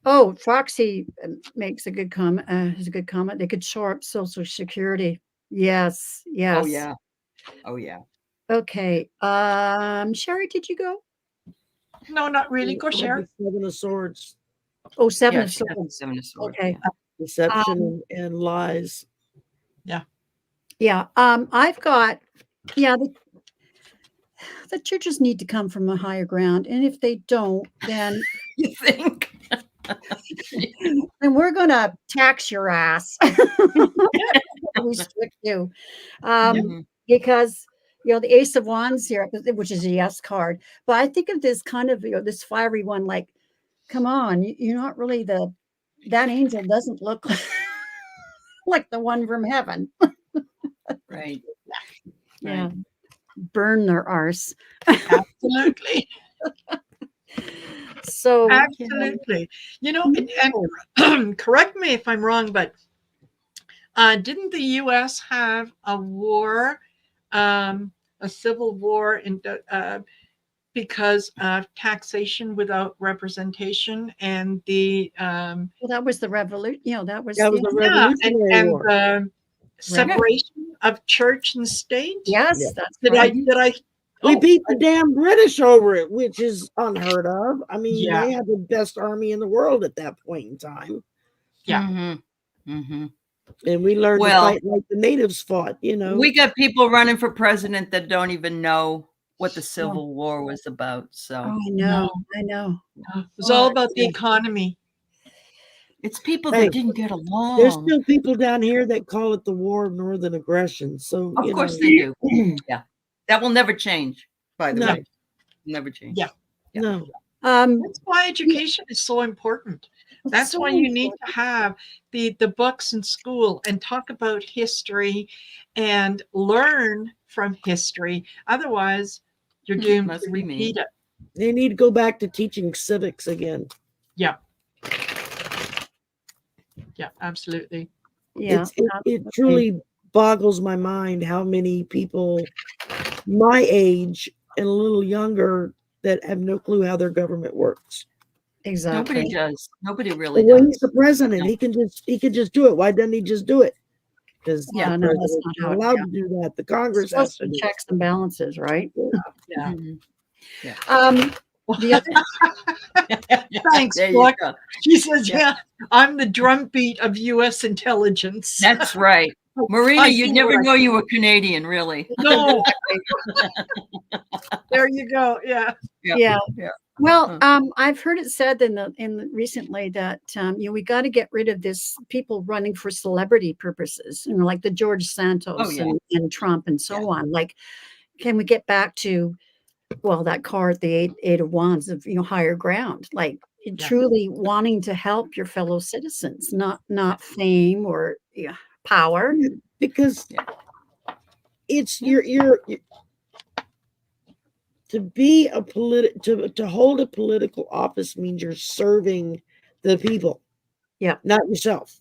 Oh, Foxy makes a good comment. Has a good comment. They could shore up Social Security. Yes. Yes. Oh yeah. Oh yeah. Okay. Sherry, did you go? No, not really. Go I had share. the Seven of Swords. Oh, Seven Yeah, of she has the Swords. Seven of Swords. Okay. Yeah. Deception and lies. Yeah. I've got. Yeah. The churches need to come from a higher ground, and if they don't, then You think? we're going to tax your ass. Restrict you, Mhm. because the Ace of Wands here, which is a yes card, but I think of this kind of this fiery one. Like, come on, you're not really that angel doesn't look like the one from heaven. Right. Yeah, Right. burn their arse. Absolutely. So Absolutely. And correct me if I'm wrong, but didn't the U.S. have a war, a civil war because of taxation without representation and the well, that was the revolution. That was That was the Revolutionary and War. the separation of church and state? yes, Yeah. that's Did right. I? We Oh, beat the damn British over it, which is unheard of. I mean, Yeah. they had the best army in the world at that point in time. Yeah. Mm-hmm. Mm-hmm. And we learned to Well, fight like the natives fought, we got people running for president that don't even know what the Oh, Civil War was about. So I know. I know. it was all Oh, about the economy. it's people Hey, that didn't get There's along. still people down here that call it the War of Northern Aggression. So, Of course they do. Yeah. That will never change, by the No. way. Never change. Yeah. Yeah. No. That's why education is so important. That's so why you need important. to have the books in school and talk about history and learn from history. Otherwise, you're doomed Must to be me. repeat it. They need to go back to teaching civics again. Yeah. Yeah, absolutely. Yeah, It truly boggles my mind how many people my age and a little younger that have no clue how their government works. exactly. Nobody does. Nobody really Well, does. he's the president. No. He can just do it. Why doesn't he just do it? Because Yeah, the no, that's president's not how not it- allowed to do that. The Congress has Supposed to to do checks and balances, right? Yeah. Mhm. The other Thanks, There you Brooke. go. She says, Yeah. yeah, I'm the drumbeat of U.S. intelligence. That's right. Marina, I you'd see never what I know you were Canadian, really. No. There you go. Yeah. yeah. Yeah. Well, I've heard it said recently that we got to get rid of this people running for celebrity purposes, like the George Santos Oh, yeah. and Trump and so on. Like, can we get back to that card, the eight of wands of higher ground, like truly wanting to help your fellow citizens, not fame or power. because it's you're to be to hold a political office means you're serving the people, not yourself.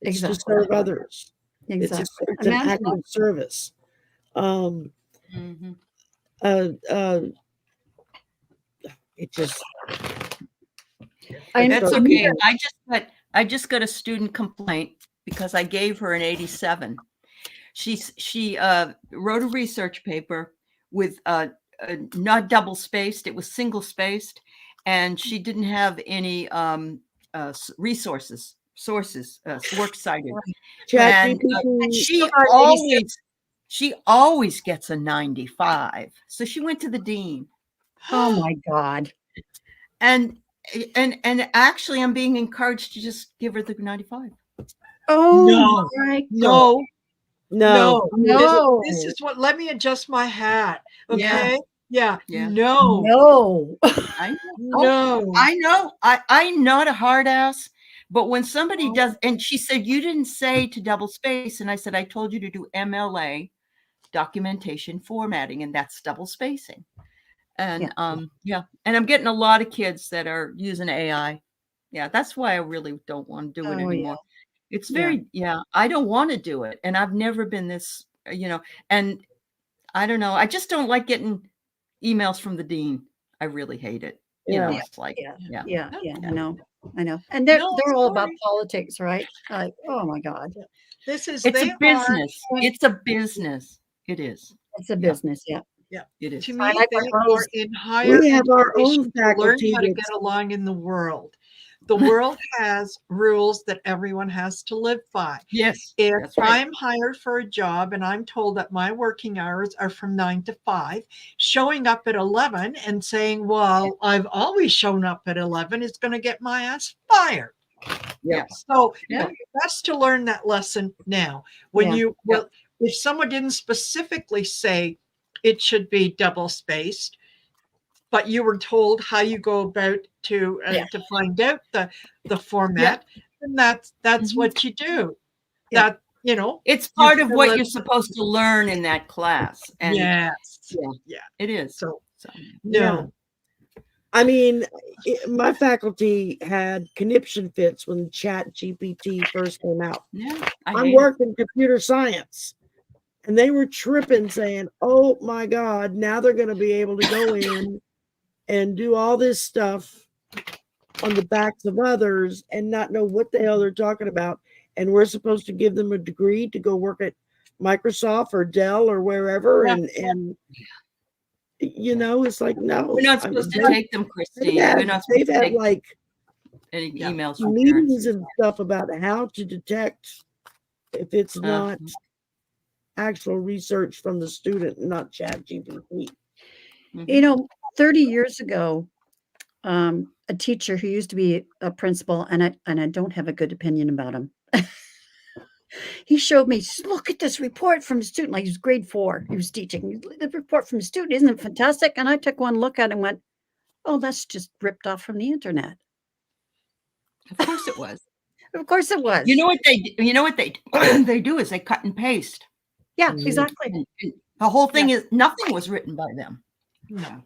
It's to serve others. Exactly. It's an act of service. Mhm. It just That's okay. I just got a student complaint because I gave her an 87. She wrote a research paper with not double spaced; it was single spaced, and she didn't have any sources works cited. Chat And GPT. she always gets a 95. So she went to the dean. Oh my God. And actually I'm being encouraged to just give her the 95. Oh No, my God. no, No. No. This is what. Let me adjust my hat. Yeah. Okay. Yeah. Yeah. No. No. I know. No. I know. I'm not a hard ass, but when somebody does, and she said, you didn't say to double space. And I said, I told you to do MLA, documentation formatting, and that's double spacing. And yeah. And I'm getting a lot of kids that are using AI. Yeah, that's why I really don't want to do it anymore. It's very, I don't want to do it. And I've never been this, and I don't know. I just don't like getting emails from the dean. I really hate it. Yeah. It's like, Yeah. I know. And they're all about politics, right? Like, oh my God. This is. it's They a business. It's a business. It is. It's a business. Yeah. It is. To I me, like they my are Rose. in higher We have our own education to learn faculty how to that's- get along in the world. The world has rules that everyone has to live by. Yes. If That's right. I'm hired for a job and I'm told that my working hours are from 9 to 5, showing up at 11 and saying, well, I've always shown up at 11 is going to get my ass fired. Yeah. So Yeah. that's to learn that lesson now. When if someone didn't specifically say it should be double spaced, but you were told how you go about to find out the format, then that's what you do. Yeah. That it's part of what you're supposed to learn in that class. And yes, it is. So Yeah. I mean, my faculty had conniption fits when Chat GPT first came out. Yeah, I'm working computer science, and they were tripping, saying, "Oh my God, now they're going to be able to go in and do all this stuff on the backs of others and not know what the hell they're talking about." And we're supposed to give them a degree to go work at Microsoft or Dell or wherever, and it's like, no, we're not supposed to take them, Christine. We're not supposed they've to had take like any emails from meetings parents. and stuff about how to detect if it's not actual research from the student, not Chat GPT. 30 years ago, a teacher who used to be a principal, and I don't have a good opinion about him. He showed me, look at this report from a student. Like, he was grade 4. He was teaching the report from a student. Isn't it fantastic? And I took one look at it and went, oh, that's just ripped off from the internet. Of course it was. Of course it was. You know what they they do is they cut and paste. Yeah, exactly. And the whole thing is nothing was written by them. No.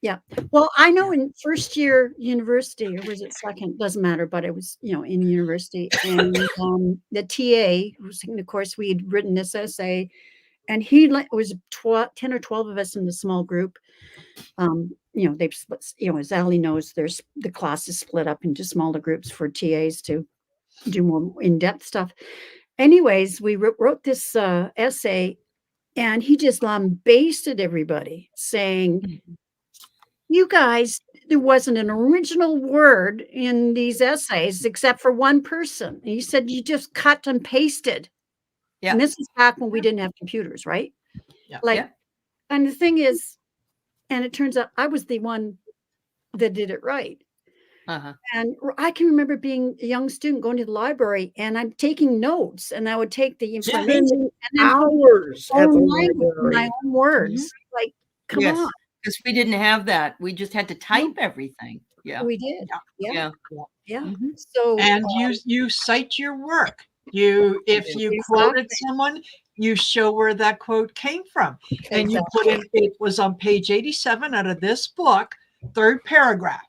Yeah. Well, I know in first year university, or was it second? Doesn't matter, but it was, in university. And the TA who was taking the course, we had written this essay, and it was 10 or 12 of us in the small group. They've split, as Ali knows, the class is split up into smaller groups for TAs to do more in-depth stuff. Anyways, we wrote this essay, and he just lambasted everybody, saying, you guys, there wasn't an original word in these essays except for one person. And he said, you just cut and pasted. Yeah. And this is back when we didn't have computers, right? Yeah. And the thing is, and it turns out I was the one that did it right. And I can remember being a young student going to the library, and I'm taking notes, and I would take the information and then hours at the my library. own words. Like, come on. Because we didn't have that. We just had to type everything. Yeah. We did. Yeah. So, and you cite your work. If you quoted someone, you show where that quote came from. And you put in, it was on page 87 out of this book, 3rd paragraph.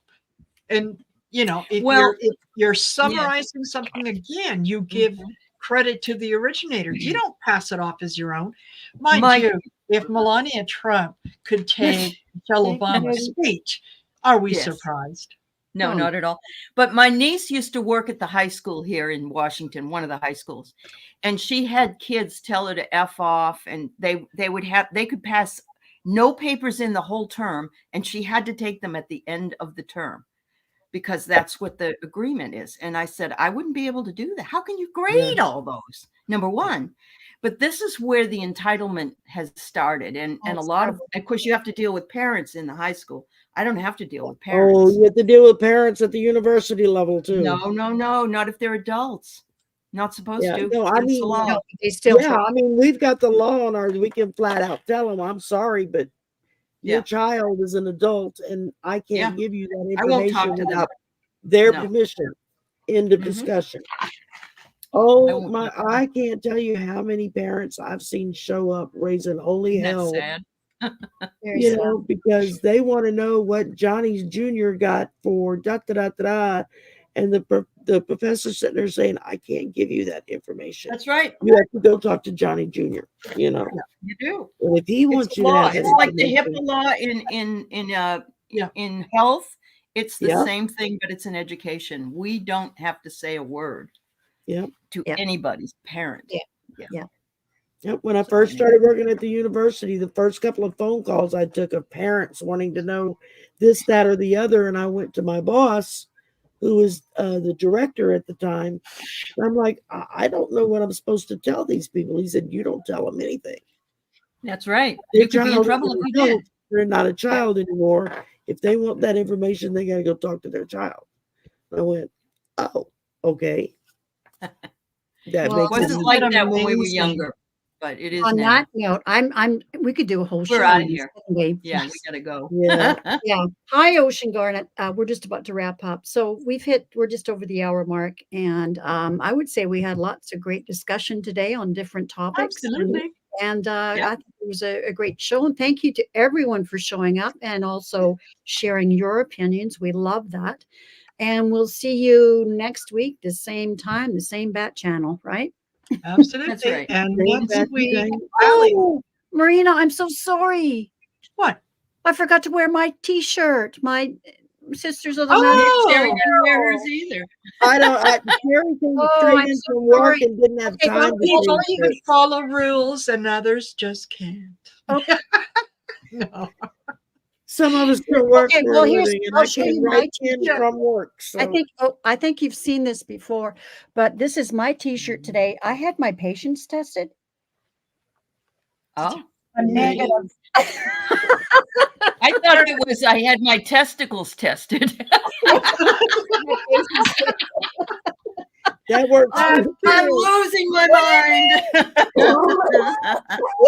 And if you're summarizing something again, you give credit to the originator. You don't pass it off as your own. Mind you, if Melania Trump could take Michelle Obama's speech, are we surprised? No, Oh. not at all. But my niece used to work at the high school here in Washington, one of the high schools, and she had kids tell her to F off, and they could pass no papers in the whole term, and she had to take them at the end of the term because that's what the agreement is. And I said, I wouldn't be able to do that. How can you grade all those? Number one. But this is where the entitlement has started. And a lot of course, you have to deal with parents in the high school. I don't have to deal with parents. Oh, you have to deal with parents at the university level too. No, not if they're adults. Not supposed to. No, I mean, No, they still try. I mean, we've got the law on ours. We can flat out tell them, I'm sorry, but your child is an adult and I can't give you that I won't talk information to them. without their permission. End of discussion. Oh my, I can't tell you how many parents I've seen show up raising holy hell. That's sad. You know, because they want to know what Johnny's Jr. got for da da da da, and the professor sitting there saying, "I can't give you that information. That's right. You have to go talk to Johnny Jr." You know, You do. and if he wants you to Law. have that It's like the information- HIPAA law in health. It's the same thing, but it's in education. We don't have to say a word to anybody's parent. Yep. When I first started working at the university, the first couple of phone calls I took of parents wanting to know this, that, or the other, and I went to my boss, who was the director at the time. And I'm like, I don't know what I'm supposed to tell these people. He said, you don't tell them anything. That's right. Their You could be in child trouble is if an you did. adult. They're not a child anymore. If they want that information, they got to go talk to their child. I went, oh, okay. That It makes wasn't it like that when we were amazing. younger, but it is On now. that note, we could do a whole show. We're out of on this, here. couldn't we? Yeah, we gotta go. Yeah. Yeah. Hi, Ocean Garnet. We're just about to wrap up. So we're just over the hour mark. And I would say we had lots of great discussion today on different topics. Absolutely. And I think it was a great show. And thank you to everyone for showing up and also sharing your opinions. We love that. And we'll see you next week, the same time, the same bat channel, right? Absolutely. That's right. And Same next bat week, channel. Allie, Oh, Marina, I'm so sorry. what? I forgot to wear my T-shirt. My sisters of the Oh! Magic. Sherry didn't wear hers either. I don't. Sherry came Oh, straight I'm in so from work sorry. and didn't have Okay, time well, to People change can it. follow rules and others just can't. Okay. No. Some of us still work Okay, for well, a here's- living, and I'll I show came you my right in T-shirt. from work. So I think you've seen this before, but this is my T-shirt today. I had my patients tested. Oh, I'm Yeah. negative. I thought it was I had my testicles tested. that works. I'm too. losing my mind. What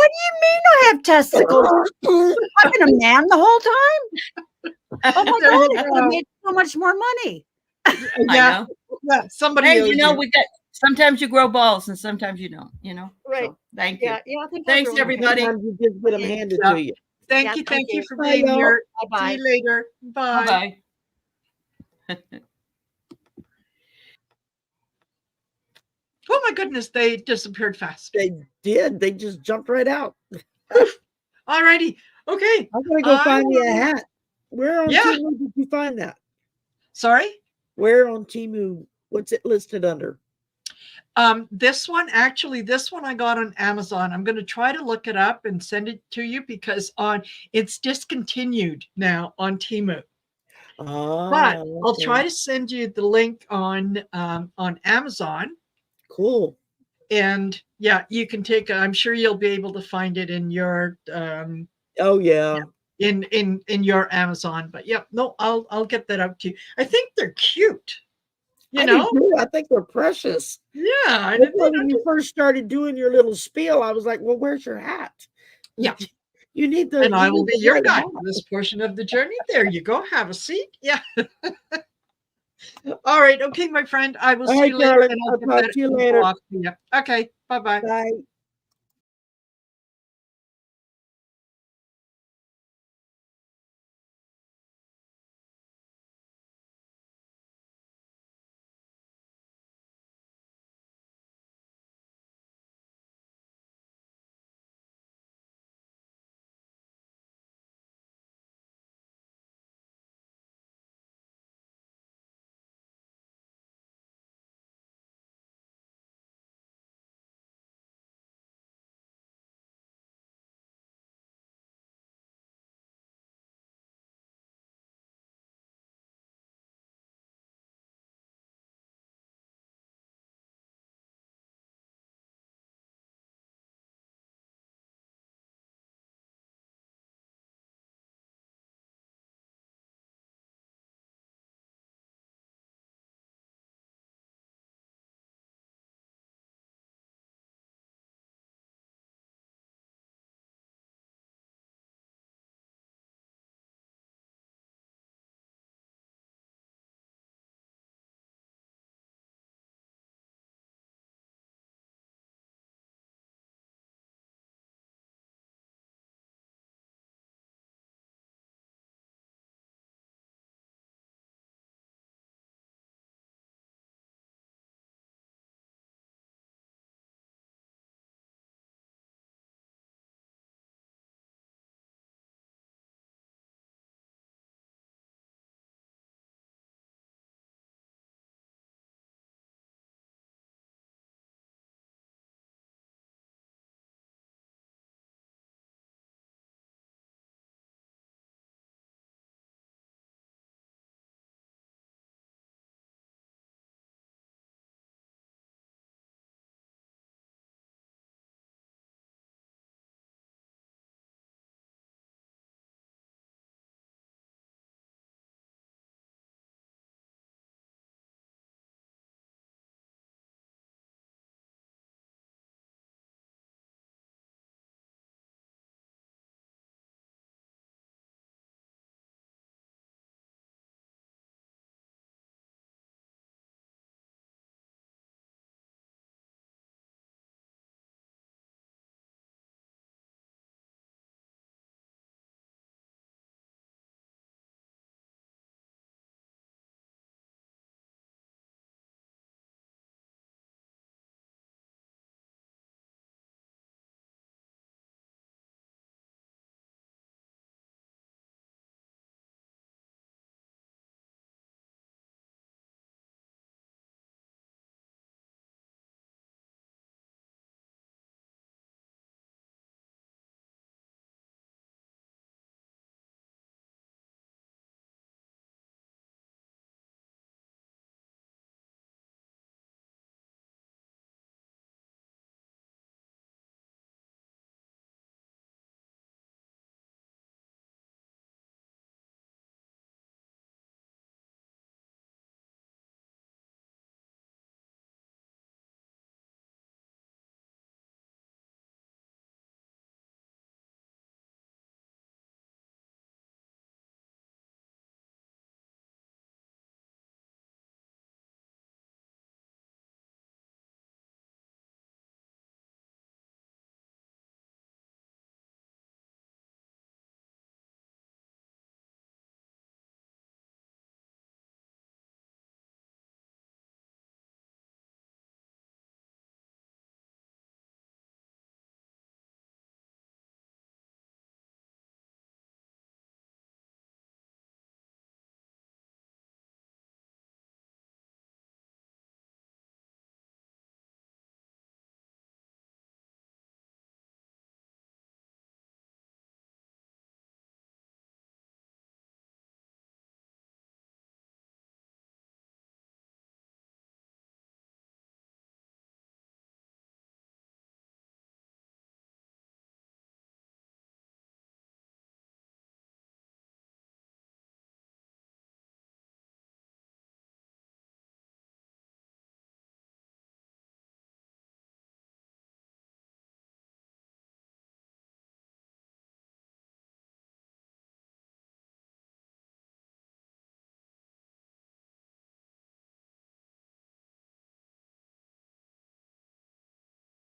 do you mean I have testicles? I've been a man the whole time. Oh my There God, you I go. made so much more money. I Yeah, know. yeah. Somebody Hey, owes you know, you. we got sometimes you grow balls and sometimes you don't, you know. Right. So, thank you. Yeah, I think I'll Thanks, grow them. everybody. Sometimes you just get them handed Yeah. to you. Thank Yeah, you. thank Thank you you. for Bye, being y'all. here. Bye-bye. See you later. Bye. Bye. Oh my goodness, they disappeared fast. They did. They just jumped right out. All righty. Okay. I'm gonna go I find me a will- hat. Where on Yeah. Temu did you find that? Sorry. Where on Temu? What's it listed under? This one I got on Amazon. I'm going to try to look it up and send it to you because it's discontinued now on Temu. But I'll try to send you the link on Amazon. Cool. And yeah, you can I'm sure you'll be able to find it in your Oh yeah. in your Amazon. But yeah, no, I'll get that out to you. I think they're cute. You I do know? too. I think they're precious. Yeah. I That's didn't why when you first started doing your little spiel, I was like, "Well, where's your hat?" Yeah. You need the. And I you will need be to your wear the guide hat. for this portion of the journey. There you go. Have a seat. Yeah. All right. Okay, my friend. I will All see right, you later. darling. And I'll get talk that to you info later. off to you. Okay. Bye-bye. Bye.